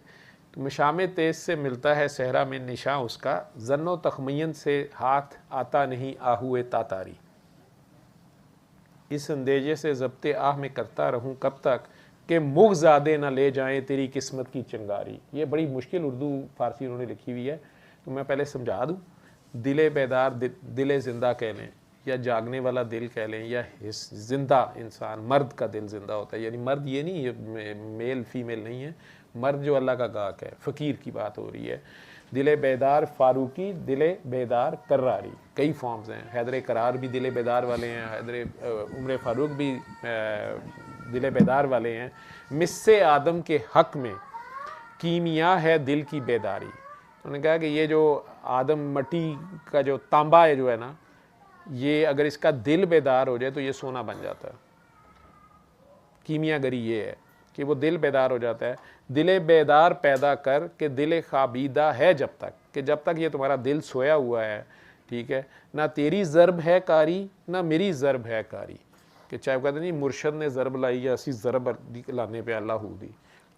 تو مشام تیز سے ملتا ہے صحرا میں نشاں اس کا، زن و تخمین سے ہاتھ آتا نہیں آہوئے تاتاری. اس اندیجے سے ضبط آہ میں کرتا رہوں کب تک کہ مغ زادے نہ لے جائیں تیری قسمت کی چنگاری. یہ بڑی مشکل اردو فارسی انہوں نے لکھی ہوئی ہے، تو میں پہلے سمجھا دوں. دل بیدار دل زندہ کہہ لیں، یا جاگنے والا دل کہہ لیں، یا زندہ انسان، مرد کا دل زندہ ہوتا ہے. یعنی مرد یہ نہیں، میل فیمیل نہیں ہے، مرد جو اللہ کا گاہک ہے، فقیر کی بات ہو رہی ہے. دل بیدار فاروقی، دل بیدار کراری، کئی فارمز ہیں. حیدر کرار بھی دل بیدار والے ہیں، عمر فاروق بھی دل بیدار والے ہیں. مس آدم کے حق میں کیمیا ہے دل کی بیداری. انہوں نے کہا کہ یہ جو آدم مٹی کا جو تانبا ہے جو ہے نا، یہ اگر اس کا دل بیدار ہو جائے تو یہ سونا بن جاتا ہے. کیمیا گری یہ ہے کہ وہ دل بیدار ہو جاتا ہے. دل بیدار پیدا کر کہ دل خوابیدہ ہے جب تک، کہ جب تک یہ تمہارا دل سویا ہوا ہے، ٹھیک ہے، نہ تیری ضرب ہے کاری نہ میری ضرب ہے کاری. کہ چاہے وہ کہتے نہیں مرشد نے ضرب لائی یا اسی ضرب لانے پہ اللہ ہو دی.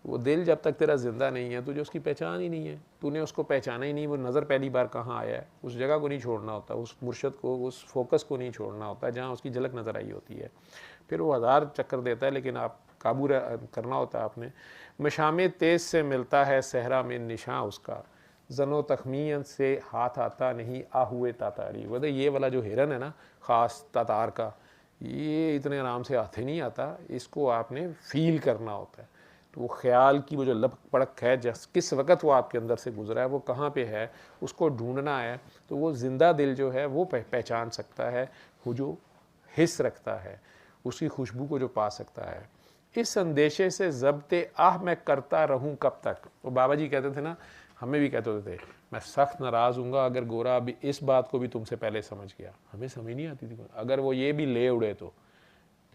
وہ دل جب تک تیرا زندہ نہیں ہے تجھے اس کی پہچان ہی نہیں ہے، تو نے اس کو پہچانا ہی نہیں. وہ نظر پہلی بار کہاں آیا ہے، اس جگہ کو نہیں چھوڑنا ہوتا، اس مرشد کو، اس فوکس کو نہیں چھوڑنا ہوتا جہاں اس کی جھلک نظر آئی ہوتی ہے. پھر وہ ہزار چکر دیتا ہے لیکن آپ قابو کرنا ہوتا ہے آپ نے. مشام تیز سے ملتا ہے صحرا میں نشاں اس کا، زن و تخمین سے ہاتھ آتا نہیں آہوئے تاتاری. وہ یہ والا جو ہرن ہے نا خاص تاتار کا، یہ اتنے آرام سے ہاتھ ہی نہیں آتا، اس کو آپ نے فیل کرنا ہوتا ہے. تو وہ خیال کی وہ جو لپک پڑک ہے، کس وقت وہ آپ کے اندر سے گزرا ہے، وہ کہاں پہ ہے، اس کو ڈھونڈنا ہے. تو وہ زندہ دل جو ہے وہ پہچان سکتا ہے، وہ جو حس رکھتا ہے، اس کی خوشبو کو جو پا سکتا ہے. اس اندیشے سے ضبط آہ میں کرتا رہوں کب تک. وہ بابا جی کہتے تھے نا، ہمیں بھی کہتے ہوتے تھے میں سخت ناراض ہوں گا اگر گورا ابھی اس بات کو بھی تم سے پہلے سمجھ گیا. ہمیں سمجھ نہیں آتی تھی، اگر وہ یہ بھی لے اڑے تو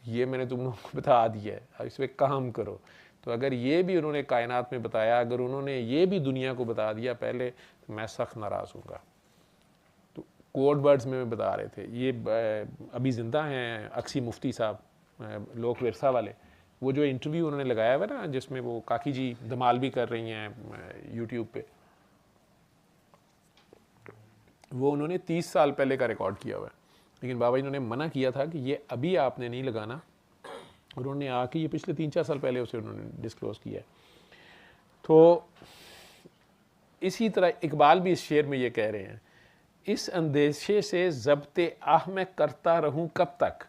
یہ میں نے تم لوگوں کو بتا دیا ہے، اس پہ کام کرو. تو اگر یہ بھی انہوں نے کائنات میں بتایا، اگر انہوں نے یہ بھی دنیا کو بتا دیا پہلے، تو میں سخت ناراض ہوں گا. تو کوڈ برڈز میں بتا رہے تھے، یہ ابھی زندہ ہیں اکسی مفتی صاحب، لوک ورثہ والے. وہ جو انٹرویو انہوں نے لگایا ہوا نا جس میں وہ کاکی جی دھمال بھی کر رہی ہیں یوٹیوب پہ، وہ انہوں نے 30 سال پہلے کا ریکارڈ کیا ہوا ہے. لیکن بابا جی نے منع کیا تھا کہ یہ ابھی آپ نے نہیں لگانا. انہوں نے آ کے یہ پچھلے 3-4 سال پہلے اسے انہوں نے ڈسکلوز کیا ہے. تو اسی طرح اقبال بھی اس شعر میں یہ کہہ رہے ہیں، اس اندیشے سے ضبط آہ میں کرتا رہوں کب تک.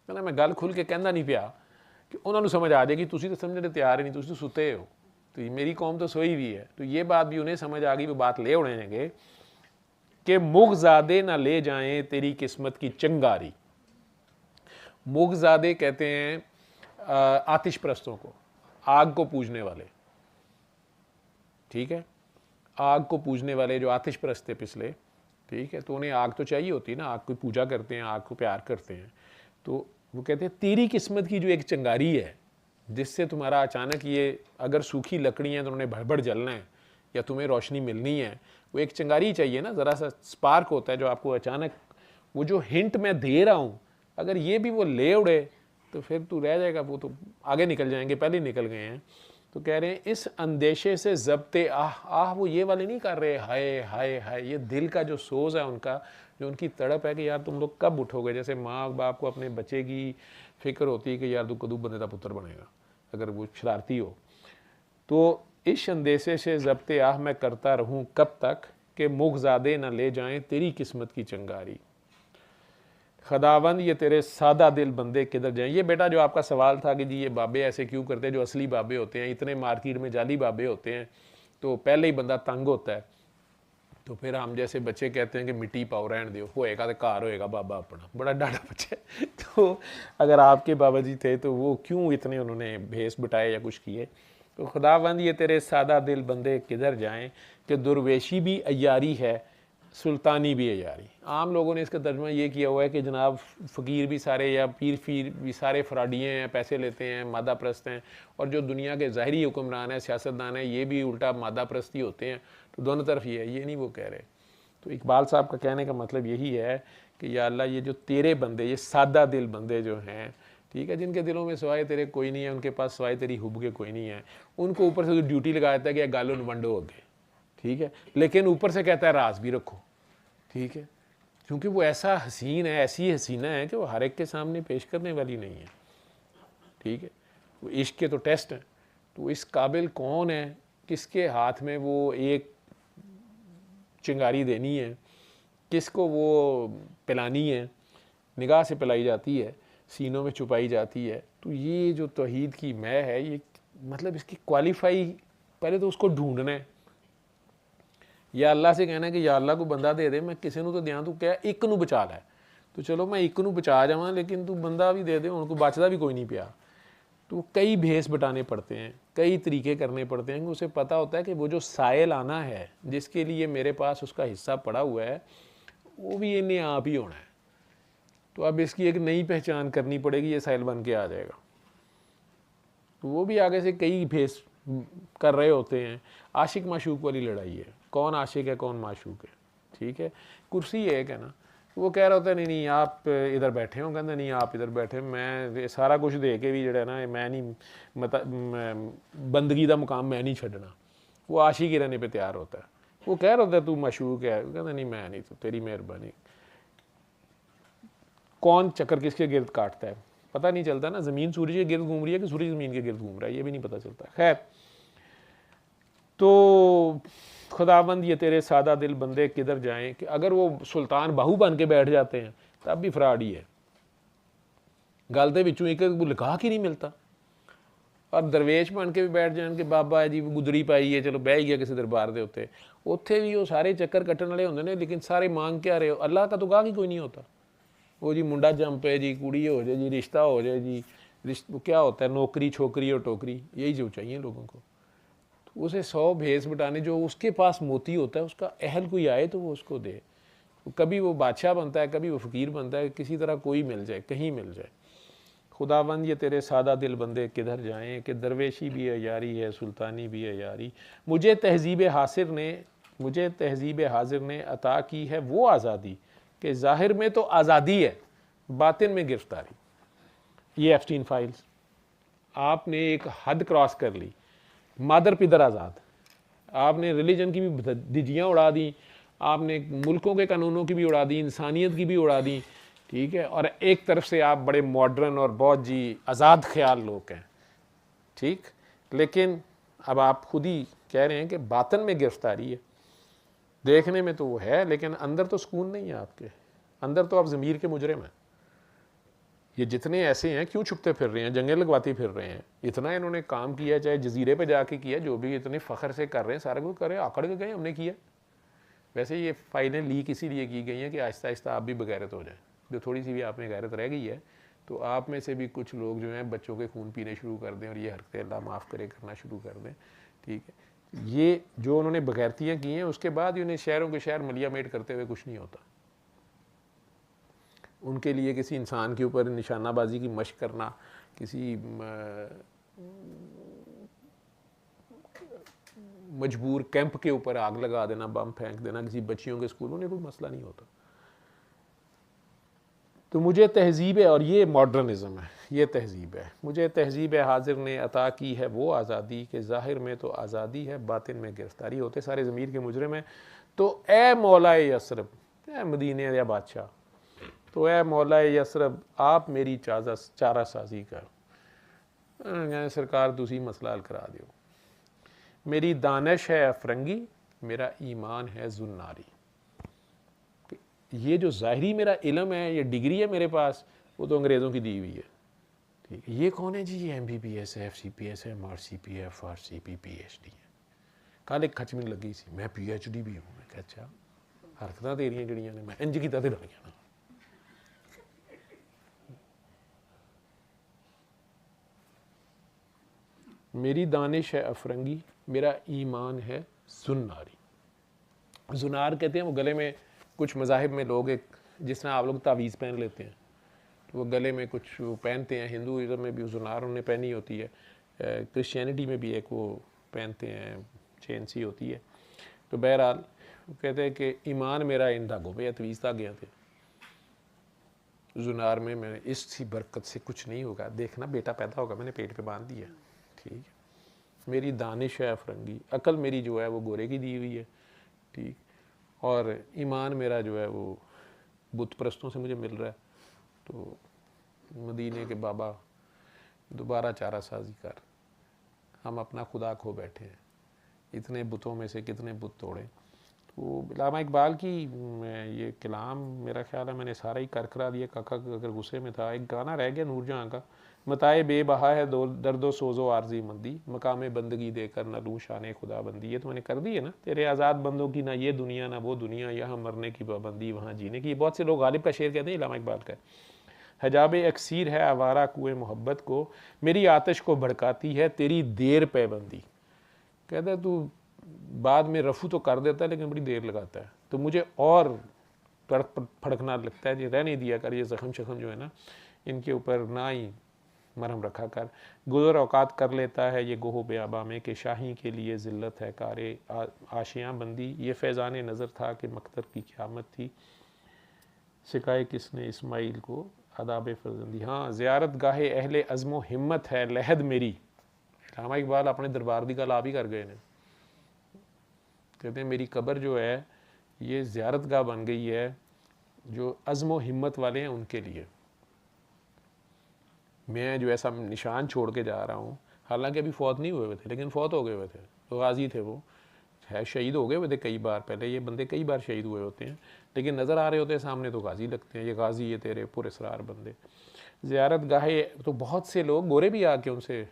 میں گل کھل کے کہنا نہیں پیا کہ انہوں نے سمجھ آ جائے گی، تسی تو سمجھنے تیار ہی نہیں، تسی تو ستے ہو. تو میری قوم تو سوئی بھی ہے. تو یہ بات بھی انہیں سمجھ آ گئی، وہ بات لے اڑیں گے کہ مغزادے نہ لے جائیں تیری قسمت کی چنگاری. مغزادے کہتے ہیں آتش پرستوں کو، آگ کو پوجنے والے، ٹھیک ہے، آگ کو پوجنے والے جو آتش پرست تھے پچھلے، ٹھیک ہے. تو انہیں آگ تو چاہیے ہوتی ہے نا، آگ کو پوجا کرتے ہیں، آگ کو پیار کرتے ہیں. تو وہ کہتے ہیں تیری قسمت کی جو ایک چنگاری ہے جس سے تمہارا اچانک یہ اگر سوکھی لکڑی ہیں تو انہوں نے بھڑ جلنا ہے یا تمہیں روشنی ملنی ہے، وہ ایک چنگاری چاہیے نا، ذرا سا سپارک ہوتا ہے جو آپ کو اچانک، وہ جو ہنٹ میں دے رہا ہوں اگر یہ بھی وہ لے اڑے تو پھر تو رہ جائے گا. وہ تو آگے نکل جائیں گے، پہلے نکل گئے ہیں. تو کہہ رہے ہیں اس اندیشے سے ضبط آہ وہ یہ والے نہیں کر رہے ہائے ہائے ہائے، یہ دل کا جو سوز ہے ان کا، جو ان کی تڑپ ہے کہ یار تم لوگ کب اٹھو گے. جیسے ماں باپ کو اپنے بچے کی فکر ہوتی ہے کہ یار تو کدو بندے کا پتر بنے گا اگر وہ شرارتی ہو. تو اس اندیشے سے ضبط آہ میں کرتا رہوں کب تک کہ مغزادے نہ لے جائیں تیری قسمت کی چنگاری. خداوند یہ تیرے سادہ دل بندے کدھر جائیں. یہ بیٹا جو آپ کا سوال تھا کہ جی یہ بابے ایسے کیوں کرتے ہیں، جو اصلی بابے ہوتے ہیں اتنے مارکیٹ میں جعلی بابے ہوتے ہیں تو پہلے ہی بندہ تنگ ہوتا ہے. تو پھر ہم جیسے بچے کہتے ہیں کہ مٹی پاؤ رہن دیو، ہوئے گا تو کار ہوئے گا بابا اپنا، بڑا ڈاڈا بچہ ہے. تو اگر آپ کے بابا جی تھے تو وہ کیوں اتنے انہوں نے بھیس بٹائے یا کچھ کیے. تو خداوند یہ تیرے سادہ دل بندے کدھر جائیں کہ درویشی بھی عیاری ہے سلطانی بھی عیاری. عام لوگوں نے اس کا ترجمہ یہ کیا ہوا ہے کہ جناب فقیر بھی سارے یا پیر بھی سارے فراڈیے ہیں، پیسے لیتے ہیں، مادہ پرست ہیں، اور جو دنیا کے ظاہری حکمران ہیں، سیاستدان ہیں، یہ بھی الٹا مادہ پرستی ہوتے ہیں. تو دونوں طرف یہ ہے، یہ نہیں وہ کہہ رہے. تو اقبال صاحب کا کہنے کا مطلب یہی ہے کہ یا اللہ یہ جو تیرے بندے، یہ سادہ دل بندے جو ہیں، ٹھیک ہے، جن کے دلوں میں سوائے تیرے کوئی نہیں ہے، ان کے پاس سوائے تیری حب کے کوئی نہیں ہے، ان کو اوپر سے ڈیوٹی لگا دیتا ہے کہ گالو نونڈو ہو گئے، ٹھیک ہے، لیکن اوپر سے کہتا ہے راز بھی رکھو، ٹھیک ہے، کیونکہ وہ ایسا حسین ہے، ایسی حسینہ ہے کہ وہ ہر ایک کے سامنے پیش کرنے والی نہیں ہے، ٹھیک ہے. وہ عشق کے تو ٹیسٹ ہیں. تو اس قابل کون ہے، کس کے ہاتھ میں وہ ایک چنگاری دینی ہے، کس کو وہ پلانی ہے، نگاہ سے پلائی جاتی ہے، سینوں میں چھپائی جاتی ہے. تو یہ جو توحید کی مے ہے، یہ مطلب اس کی کوالیفائی پہلے تو اس کو ڈھونڈنا ہے, یا اللہ سے کہنا ہے کہ یا اللہ کو بندہ دے دے, میں کسی نو تو دیاں, تو کیا ایک نو بچا لے, تو چلو میں ایک نو بچا جاواں لیکن تو بندہ بھی دے دے, ان کو بچتا بھی کوئی نہیں پیا. تو کئی بھیس بٹانے پڑتے ہیں, کئی طریقے کرنے پڑتے ہیں, کہ اسے پتہ ہوتا ہے کہ وہ جو سائل آنا ہے جس کے لیے میرے پاس اس کا حصہ پڑا ہوا ہے وہ بھی انہیں آپ ہی ہونا ہے. تو اب اس کی ایک نئی پہچان کرنی پڑے گی, یہ سائل بن کے آ جائے گا. تو وہ بھی آگے سے کئی بھیس کر رہے ہوتے ہیں. عاشق معشوق والی لڑائی ہے, کون عاشق ہے کون معشوق ہے, ٹھیک ہے. کرسی ایک ہے نا, وہ کہہ رہا ہوتا ہے نہیں نہیں آپ ادھر بیٹھے ہوں, کہتے نہیں آپ ادھر بیٹھے, میں سارا کچھ دے کے بھی جڑا ہے نا میں نہیں بندگی دا مقام میں نہیں چھڈنا. وہ عاشق ہی رہنے پہ تیار ہوتا ہے. وہ کہہ رہا ہوتا ہے تو معشوق ہے, کہتا نہیں میں نہیں, تو تیری مہربانی. کون چکر کس کے گرد کاٹتا ہے پتہ نہیں چلتا نا, زمین سورج کے گرد گھوم رہی ہے کہ سورج زمین کے گرد گھوم رہا ہے یہ بھی نہیں پتہ چلتا. خیر, تو خداوند یہ تیرے سادہ دل بندے کدھر جائیں, کہ اگر وہ سلطان باہو بن کے بیٹھ جاتے ہیں تب بھی فراڈ ہی ہے. گل دے وچوں ایک لکھا کے نہیں ملتا, اور درویش بن کے بھی بیٹھ جان کہ بابا جی گدری پائی ہے, چلو بہ ہی گیا کسی دربار دے ہوتے, اتنے بھی وہ سارے چکر کٹن والے ہوندے نے, لیکن سارے مانگ کیا رہے ہو, اللہ کا تو گاہ ہی کوئی نہیں ہوتا. وہ جی منڈا جم پے جی, کڑی ہو جائے جی, رشتہ ہو جائے جی, کیا ہوتا ہے نوکری چھوکری اور ٹوکری, یہی جو چاہیے لوگوں کو. تو اسے 100 بھیس بٹانے, جو اس کے پاس موتی ہوتا ہے اس کا اہل کوئی آئے تو وہ اس کو دے. کبھی وہ بادشاہ بنتا ہے, کبھی وہ فقیر بنتا ہے, کسی طرح کوئی مل جائے, کہیں مل جائے. خداوند یہ تیرے سادہ دل بندے کدھر جائیں, کہ درویشی بھی ہے یاری ہے, سلطانی بھی ہے یاری. مجھے تہذیب حاضر نے عطا کی ہے وہ آزادی, کہ ظاہر میں تو آزادی ہے باطن میں گرفتاری. یہ ایپسٹین فائلز, آپ نے ایک حد کراس کر لی, مادر پدر آزاد. آپ نے ریلیجن کی بھی دھجیاں اڑا دیں, آپ نے ملکوں کے قانونوں کی بھی اڑا دی, انسانیت کی بھی اڑا دی, ٹھیک ہے. اور ایک طرف سے آپ بڑے ماڈرن اور بہت جی آزاد خیال لوگ ہیں, ٹھیک. لیکن اب آپ خود ہی کہہ رہے ہیں کہ باطن میں گرفتاری ہے. دیکھنے میں تو وہ ہے لیکن اندر تو سکون نہیں ہے آپ کے اندر, تو آپ ضمیر کے مجرم ہیں. یہ جتنے ایسے ہیں کیوں چھپتے پھر رہے ہیں, جنگیں لگواتے پھر رہے ہیں, اتنا انہوں نے کام کیا, چاہے جزیرے پہ جا کے کیا, جو بھی اتنے فخر سے کر رہے ہیں, سارا کچھ کر رہے ہیں, آکڑ کے گئے ہم نے کیا. ویسے یہ فائلیں لیک اسی لیے کی گئی ہیں کہ آہستہ آہستہ آپ بھی بغیرت ہو جائیں. جو تھوڑی سی بھی آپ میں غیرت رہ گئی ہے تو آپ میں سے بھی کچھ لوگ جو ہیں بچوں کے خون پینے شروع کر دیں, اور یہ حرکتیں اللہ معاف کرے کرنا شروع کر دیں, ٹھیک ہے. یہ جو انہوں نے بغیرتیاں کی ہیں اس کے بعد انہیں شہروں کے شہر ملیا میٹ کرتے ہوئے کچھ نہیں ہوتا. ان کے لیے کسی انسان کے اوپر نشانہ بازی کی مشق کرنا, کسی مجبور کیمپ کے اوپر آگ لگا دینا, بم پھینک دینا کسی بچیوں کے اسکول, انہیں کوئی مسئلہ نہیں ہوتا. تو مجھے تہذیب ہے, اور یہ ماڈرنزم ہے, یہ تہذیب ہے. مجھے تہذیب حاضر نے عطا کی ہے وہ آزادی, کہ ظاہر میں تو آزادی ہے باطن میں گرفتاری. ہوتے سارے ضمیر کے مجرم ہیں. تو اے مولا یثرب, اے مدینے یا بادشاہ, تو اے مولا یثرب آپ میری چارہ سازی کر. سرکار دوسری مسئلہ حل کرا دیو. میری دانش ہے افرنگی, میرا ایمان ہے زناری. یہ جو ظاہری میرا علم ہے, یہ ڈگری ہے میرے پاس, وہ تو انگریزوں کی دی ہوئی ہے, ٹھیک ہے. یہ کون ہے جی, یہ MBBS ہے, FCPS ہے, RCPF, RCP, PhD ہے. کل ایک کھچ میں لگی سی, میں PhD بھی ہوں. میں کہا اچھا, حرکتیں تیریاں جڑیاں نے, میں انج کی تھا رہیاں نا. میری دانش ہے افرنگی, میرا ایمان ہے زناری. زنار کہتے ہیں وہ گلے میں, کچھ مذاہب میں لوگ ایک جس طرح آپ لوگ تعویذ پہن لیتے ہیں تو وہ گلے میں کچھ پہنتے ہیں. ہندوازم میں بھی زنار انہوں نے پہنی ہوتی ہے, کرسچینٹی میں بھی ایک وہ پہنتے ہیں, چین سی ہوتی ہے. تو بہرحال کہتے ہیں کہ ایمان میرا ان دھاگوں پہ, تعویذ دھاگے تھے زنار میں, میں اس سی برکت سے کچھ نہیں ہوگا, دیکھنا بیٹا پیدا ہوگا, میں نے پیٹ پہ باندھ دیا, ٹھیک ہے. میری دانش ہے افرنگی, عقل میری جو ہے وہ گورے کی دی ہوئی ہے, ٹھیک. اور ایمان میرا جو ہے وہ بت پرستوں سے مجھے مل رہا ہے. تو مدینے کے بابا دوبارہ چارہ سازی کر, ہم اپنا خدا کھو بیٹھے ہیں. اتنے بتوں میں سے کتنے بت توڑیں. تو علامہ اقبال کی یہ کلام میرا خیال ہے میں نے سارا ہی کرکرا دیا، کاکا اگر غصے میں تھا. ایک گانا رہ گیا نور جہاں کا، متائے بے بہا ہے درد و سوز و عارضی مندی، مقام بندگی دے کر نہ لوں شان خدا بندی. یہ تو میں نے کر دی ہے نا. تیرے آزاد بندوں کی نہ یہ دنیا نہ وہ دنیا، یہاں مرنے کی پابندی وہاں جینے کی. بہت سے لوگ غالب کا شعر کہتے ہیں، علامہ اقبال کا. حجاب اکسیر ہے آوارہ کوئے محبت کو، میری آتش کو بھڑکاتی ہے تیری دیر پیبندی. کہتا ہے تو بعد میں رفو تو کر دیتا ہے لیکن بڑی دیر لگاتا ہے، تو مجھے اور پھڑکنا لگتا ہے. رہ نہیں دیا کر، یہ زخم شخم جو ہے نا ان کے اوپر نہ ہی مرہم رکھا کر. گزر اوقات کر لیتا ہے یہ گوہ بیاباں میں، کہ شاہی کے لیے ذلت ہے کارے آشیاں بندی. یہ فیضان نظر تھا کہ مقتر کی قیامت تھی، سکھائے کس نے اسماعیل کو آداب فرزندی. ہاں، زیارت گاہ اہل عزم و ہمت ہے لحد میری. علامہ اقبال اپنے دربار دی گل آپ ہی کر گئے نے. کہتے ہیں میری قبر جو ہے یہ زیارت گاہ بن گئی ہے جو عزم و ہمت والے ہیں ان کے لیے. میں جو ایسا نشان چھوڑ کے جا رہا ہوں، حالانکہ ابھی فوت نہیں ہوئے تھے لیکن فوت ہو گئے ہوئے تھے، غازی تھے وہ، شہید ہو گئے ہوئے تھے کئی بار. پہلے یہ بندے کئی بار شہید ہوئے ہوتے ہیں لیکن نظر آ رہے ہوتے ہیں سامنے تو غازی لگتے ہیں. یہ غازی، یہ تیرے پر اسرار بندے. زیارت گاہے تو بہت سے لوگ گورے بھی آ کے ان سے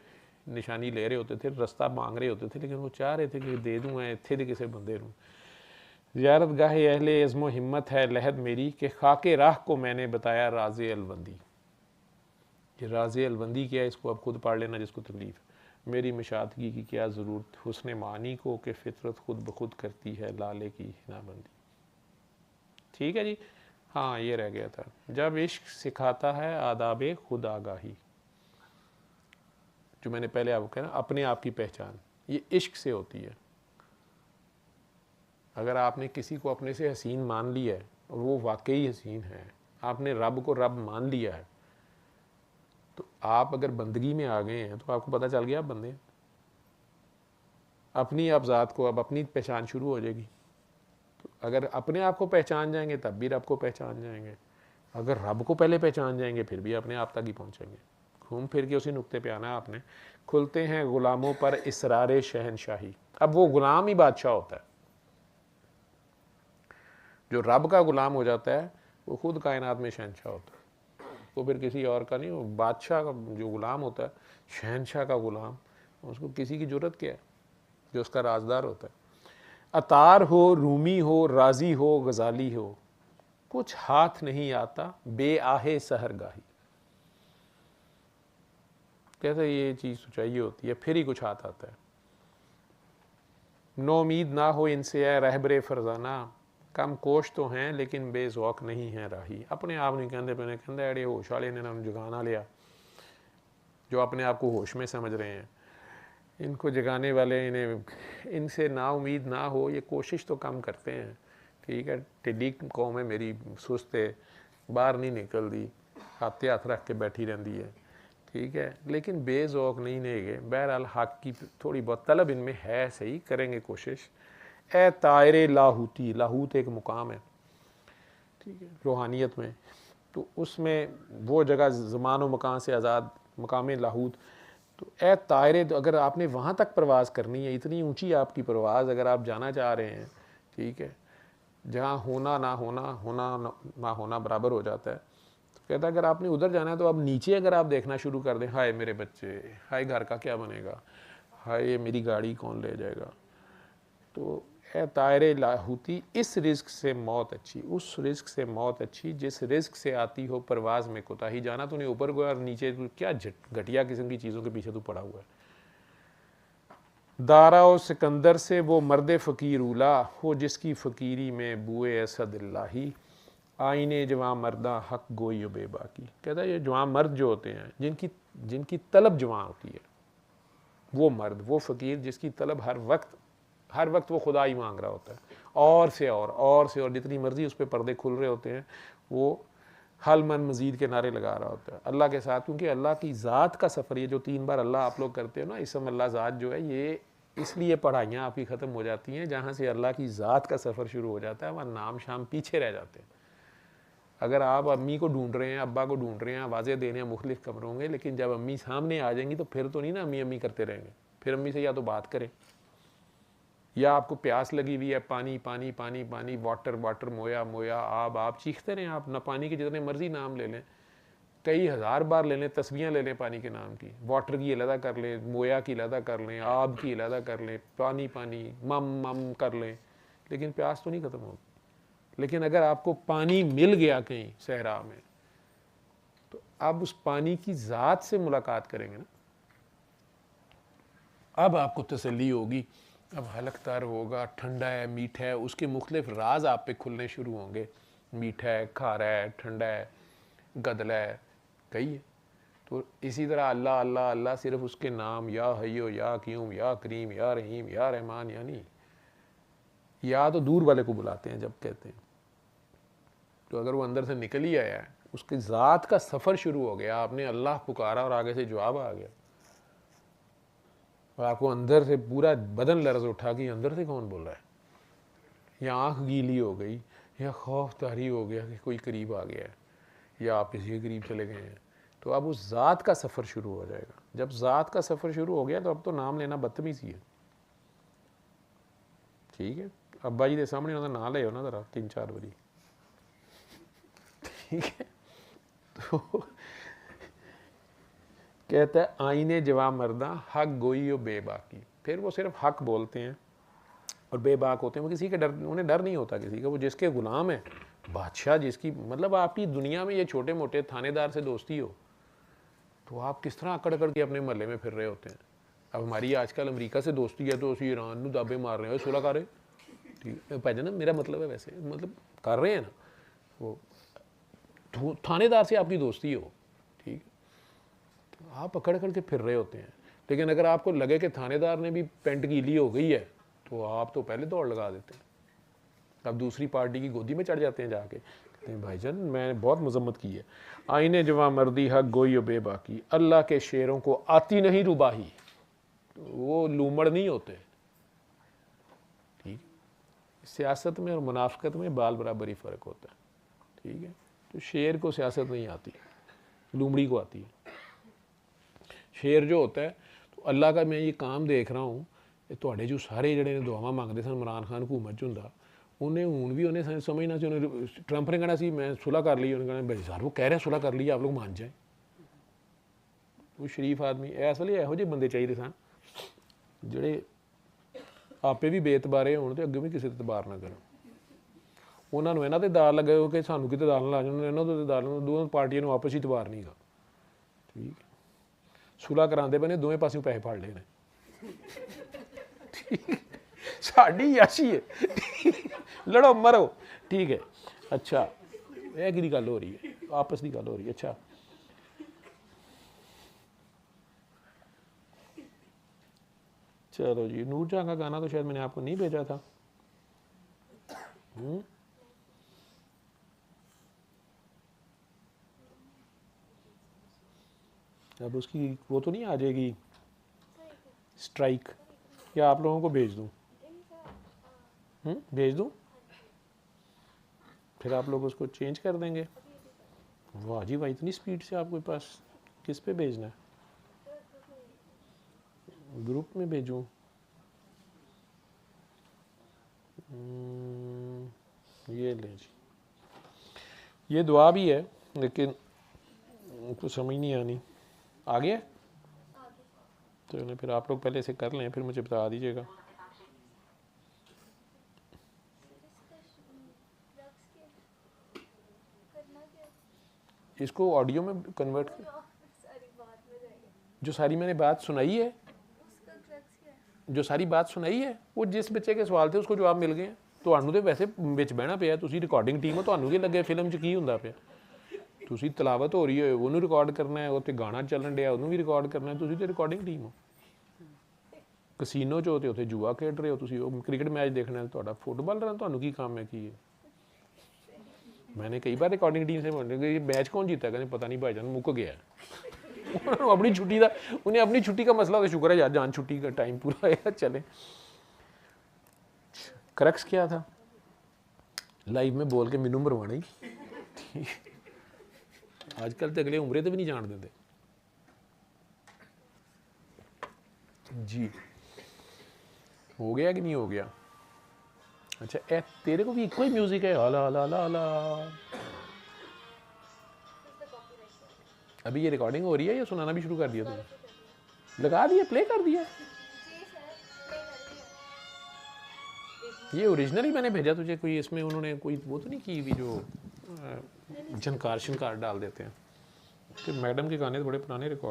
نشانی لے رہے ہوتے تھے، رستہ مانگ رہے ہوتے تھے، لیکن وہ چاہ رہے تھے کہ دے دوں میں اتھے دے کسے بندے نوں. زیارت گاہ اہل عزم و ہمت ہے لحد میری، کہ خاک راہ کو میں نے بتایا راز الوندی. یہ راز الوندی کیا ہے اس کو اب خود پڑھ لینا جس کو تکلیف. میری مشاہدگی کی کیا ضرورت حسن معانی کو، کہ فطرت خود بخود کرتی ہے لالے کی ہنا بندی. ٹھیک ہے جی. ہاں یہ رہ گیا تھا، جب عشق سکھاتا ہے آداب خود آگاہی، جو میں نے پہلے آپ کو کہا نا اپنے آپ کی پہچان، یہ عشق سے ہوتی ہے. اگر آپ نے کسی کو اپنے سے حسین مان لیا ہے اور وہ واقعی حسین ہے، آپ نے رب کو رب مان لیا ہے، تو آپ اگر بندگی میں آ گئے ہیں تو آپ کو پتہ چل گیا آپ بندے ہیں. اپنی آپ ذات کو اب اپنی پہچان شروع ہو جائے گی. تو اگر اپنے آپ کو پہچان جائیں گے تب بھی رب کو پہچان جائیں گے. اگر رب کو پہلے پہچان جائیں گے پھر بھی اپنے آپ تک ہی پہنچیں گے. گھوم پھر کے اسی نقطے پہ آنا ہے آپ نے. کھلتے ہیں غلاموں پر اسرار شہنشاہی. اب وہ غلام ہی بادشاہ ہوتا ہے. جو رب کا غلام ہو جاتا ہے وہ خود کائنات میں شہنشاہ ہوتا ہے. وہ پھر کسی اور کا نہیں. وہ بادشاہ کا جو غلام ہوتا ہے، شہنشاہ کا غلام، اس کو کسی کی ضرورت کیا ہے؟ جو اس کا رازدار ہوتا ہے. عطار ہو، رومی ہو، رازی ہو، غزالی ہو، کچھ ہاتھ نہیں آتا بے آہے سحرگاہی. کہتے ہیں یہ چیز تو چاہیے ہوتی ہے پھر ہی کچھ ہاتھ آتا ہے. نو امید نہ ہو ان سے اے رہبر فرزانہ، کم کوش تو ہیں لیکن بے ذوق نہیں ہیں راہی. اپنے آپ نہیں کہندے پہ کہندے اڑے ہوش والے نے جگانا لیا. جو اپنے آپ کو ہوش میں سمجھ رہے ہیں، ان کو جگانے والے ان سے نا امید نہ ہو. یہ کوشش تو کم کرتے ہیں. ٹھیک ہے، ٹڈی قوم ہے میری، سست ہے، باہر نہیں نکل دی، ہاتھ رکھ کے بیٹھی رہتی ہے. ٹھیک ہے، لیکن بے ذوق نہیں لے گئے. بہرحال حق کی تھوڑی بہت طلب ان میں ہے، صحیح کریں گے کوشش. اے طائر لاہوتی، لاہوت ایک مقام ہے ٹھیک ہے روحانیت میں، تو اس میں وہ جگہ زمان و مکان سے آزاد مقام لاہوت. تو اے طائرے، اگر آپ نے وہاں تک پرواز کرنی ہے، اتنی اونچی آپ کی پرواز اگر آپ جانا چاہ رہے ہیں، ٹھیک ہے، جہاں ہونا نہ ہونا، ہونا نہ ہونا برابر ہو جاتا ہے. تو کہتا ہے اگر آپ نے ادھر جانا ہے تو اب نیچے اگر آپ دیکھنا شروع کر دیں، ہائے میرے بچے، ہائے گھر کا کیا بنے گا، ہائے میری گاڑی کون لے جائے گا. تو اے طائر لاہوتی، اس رزق سے موت اچھی، اس رزق سے موت اچھی جس رزق سے آتی ہو پرواز میں کوتاہی. جانا تو نہیں اوپر کو اور نیچے کیا گھٹیا قسم کی چیزوں کے پیچھے تو پڑا ہوا ہے. دارا و سکندر سے وہ مرد فقیر اولا ہو، جس کی فقیری میں بوئے اسد اللہ. آئینے جواں مرداں حق گوئی و بے باکی. کہتا ہے یہ جواں مرد جو ہوتے ہیں جن کی طلب جواں ہوتی ہے، وہ مرد، وہ فقیر جس کی طلب ہر وقت وہ خدا ہی مانگ رہا ہوتا ہے، اور سے اور جتنی مرضی اس پہ پردے کھل رہے ہوتے ہیں، وہ حل من مزید کے نعرے لگا رہا ہوتا ہے اللہ کے ساتھ. کیونکہ اللہ کی ذات کا سفر، یہ جو 3 بار اللہ آپ لوگ کرتے ہو نا، اسم اللہ ذات جو ہے، یہ اس لیے پڑھائیاں آپ کی ختم ہو جاتی ہیں جہاں سے اللہ کی ذات کا سفر شروع ہو جاتا ہے، وہاں نام شام پیچھے رہ جاتے ہیں. اگر آپ امی کو ڈھونڈ رہے ہیں، ابا کو ڈھونڈ رہے ہیں، آوازیں دے رہے ہیں مختلف کمروں گے، لیکن جب امی سامنے آ جائیں گی تو پھر تو نہیں نا امی کرتے رہیں گے. پھر امی سے یا تو بات کریں یا آپ کو پیاس لگی ہوئی ہے، پانی پانی پانی پانی، واٹر واٹر، مویا مویا، آپ چیختے رہیں، آپ نہ پانی کے جتنے مرضی نام لے لیں، کئی ہزار بار لے لیں، تسبیحاں لے لیں پانی کے نام کی، واٹر کی علیحدہ کر لیں، مویا کی علیحدہ کر لیں، آب کی علیحدہ کر لیں، پانی پانی مم مم کر لیں، لیکن پیاس تو نہیں ختم ہوگی۔ لیکن اگر آپ کو پانی مل گیا کہیں صحرا میں، تو اب اس پانی کی ذات سے ملاقات کریں گے نا، اب آپ کو تسلی ہوگی، اب حلق تر ہوگا، ٹھنڈا ہے، میٹھا ہے، اس کے مختلف راز آپ پہ کھلنے شروع ہوں گے، میٹھا ہے، کھارا ہے، ٹھنڈا ہے، گدلا ہے، کئی ہے۔ تو اسی طرح اللہ اللہ اللہ صرف اس کے نام یا حیو یا قیوم یا کریم یا رحیم یا رحمان، یعنی یا تو دور والے کو بلاتے ہیں جب کہتے ہیں، تو اگر وہ اندر سے نکل ہی آیا ہے، اس کی ذات کا سفر شروع ہو گیا، آپ نے اللہ پکارا اور آگے سے جواب آ گیا، اور آپ کو اندر سے پورا بدن لرز اٹھا کہ اندر سے کون بول رہا ہے، یا آنکھ گیلی ہو گئی، یا خوف طاری ہو گیا کہ کوئی قریب آ گیا ہے، یا آپ کسی کے قریب چلے گئے ہیں، تو اب اس ذات کا سفر شروع ہو جائے گا۔ جب ذات کا سفر شروع ہو گیا تو اب تو نام لینا بدتمیزی ہے، ٹھیک ہے؟ ابا جی کے سامنے انہوں نے نہ لے ہو نا ذرا 3-4 باری، ٹھیک ہے؟ تو کہتا ہے آئینے جواب مردہ حق گوئی و بے باکی، پھر وہ صرف حق بولتے ہیں اور بے باک ہوتے ہیں، وہ کسی کے ڈر، انہیں ڈر نہیں ہوتا کسی کا، وہ جس کے غلام ہے، بادشاہ جس کی، مطلب آپ کی دنیا میں یہ چھوٹے موٹے تھانے دار سے دوستی ہو تو آپ کس طرح اکڑ کر کے اپنے محلے میں پھر رہے ہوتے ہیں۔ اب ہماری آج کل امریکہ سے دوستی ہے تو اسی ایران نو دابے مار رہے ہیں، صلح کر رہے، ٹھیک ہے پہلے نا، میرا مطلب ہے ویسے مطلب کر رہے ہیں نا، وہ تھانے دار سے آپ کی دوستی ہو، ٹھیک ہے، آپ اکڑ کر کے پھر رہے ہوتے ہیں، لیکن اگر آپ کو لگے کہ تھانے دار نے بھی پینٹ گیلی ہو گئی ہے تو آپ تو پہلے دوڑ لگا دیتے ہیں، اب دوسری پارٹی کی گودی میں چڑھ جاتے ہیں جا کے، کہتے ہیں بھائی جان میں نے بہت مذمت کی ہے۔ آئینے جواں مردی حق گوئی و بے باکی، اللہ کے شیروں کو آتی نہیں رباہی، وہ لومڑ نہیں ہوتے، ٹھیک، سیاست میں اور منافقت میں بال برابر ہی فرق ہوتا ہے، ٹھیک ہے؟ تو شیر کو سیاست نہیں آتی، لومڑی کو آتی ہے۔ شیر جو ہوتا ہے تو اللہ کا میں یہ کام دیکھ رہا ہوں، تھوڑے جو سارے جڑے دعاواں مانگتے سن عمران خان حکومت ہوں، انہیں ہوں بھی انہیں سمجھنا سی، انہیں ٹرمپ نے کہنا سی میں صلح کر لی، انہیں کہنا بھائی سر وہ کہہ رہے ہیں صلح کر لی، آپ لوگ مان جائیں۔ وہ شریف آدمی اس ویلے یہو جہے بندے چاہیے سن جڑے آپے بھی بے اعتبارے ہون تے اگے بھی کسی تے اعتبار نہ کرن، انہاں نوں انہاں تے دار لگے ہو کہ سانوں کتے دار نہ لا جان، انہاں تے دار، دونوں پارٹیاں نوں آپس ہی اعتبار نہیں گا، ٹھیک ہے؟ صلح کراندے پے نے دوویں پاسوں پیسے پھڑ لے نے، ساڈی یاشی ہے، لڑو مرو، ٹھیک ہے؟ اچھا یہ کی گل ہو رہی ہے، آپس کی گل ہو رہی ہے، اچھا چلو جی۔ نور جہاں کا گانا تو شاید میں نے آپ کو نہیں بھیجا تھا، اب اس کی وہ تو نہیں آ جائے گی اسٹرائک، یا آپ لوگوں کو بھیج دوں؟ بھیج دوں، پھر آپ لوگ اس کو چینج کر دیں گے؟ واہ جی واہ، اتنی سپیڈ سے آپ کے پاس، کس پہ بھیجنا ہے؟ گروپ میں بھیجوں؟ یہ لیں جی، یہ دعا بھی ہے لیکن کچھ سمجھ نہیں آنی، آ گیا؟ چلیں پھر آپ لوگ پہلے سے کر لیں، پھر مجھے بتا دیجیے گا۔ اس کو آڈیو میں کنورٹ، جو ساری میں نے بات سنائی ہے، جو ساری بات سنائی ہے، وہ جس بچے کے سوال تھے اس کو جواب مل گئے ہیں، تہانوں تو ویسے بچ بہنا پیا، تسی ریکارڈنگ ٹیم ہو، تہانوں کی لگے فلم چ کی ہوندا پیا، تسی تلاوت ہو رہی ہے انہوں ریکارڈ کرنا ہے، اوتے گانا چلن ڈیا انہوں بھی ریکارڈ کرنا ہے، تسی تو ریکارڈنگ ٹیم ہو، کسینو چ ہوتے جوا کھیڈ رہے ہو، تسی کرکٹ میچ دیکھنا ہے، تہاڈا فٹ بال رہنا، تہانوں کی کام ہے کی ہے؟ میں نے کئی بار ریکارڈنگ ٹیم سے بولنے کہ یہ میچ کون جیتا، کہتے پتہ نہیں بھائی جان مک گیا ہے، اپنی چھٹی کا، انہیں اپنی چھٹی کا مسئلہ تو شکر ہے یار جان چھٹی کا ٹائم پورا ہے، چلیں۔ کرکس کیا تھا؟ لائیو میں بول کے مینوں مروانا ہی، آج کل تو اگلے عمرے تو بھی نہیں جان دیتے جی۔ ہو گیا کہ نہیں ہو گیا؟ اچھا تیرے کو بھی کوئی میوزک ہے؟ لا لا لا لا. ابھی یہ ریکارڈنگ ہو رہی ہے یا سنانا بھی شروع کر دیا تم نے؟ لگا دیا، پلے کر دیا؟ یہ اوریجنل ہی میں نے بھیجا تجھے، کوئی اس میں انہوں نے کوئی وہ تو نہیں کی ہوئی جو جھنکار شنکار ڈال دیتے ہیں؟ کہ میڈم کے گانے بڑے پرانے ریکارڈ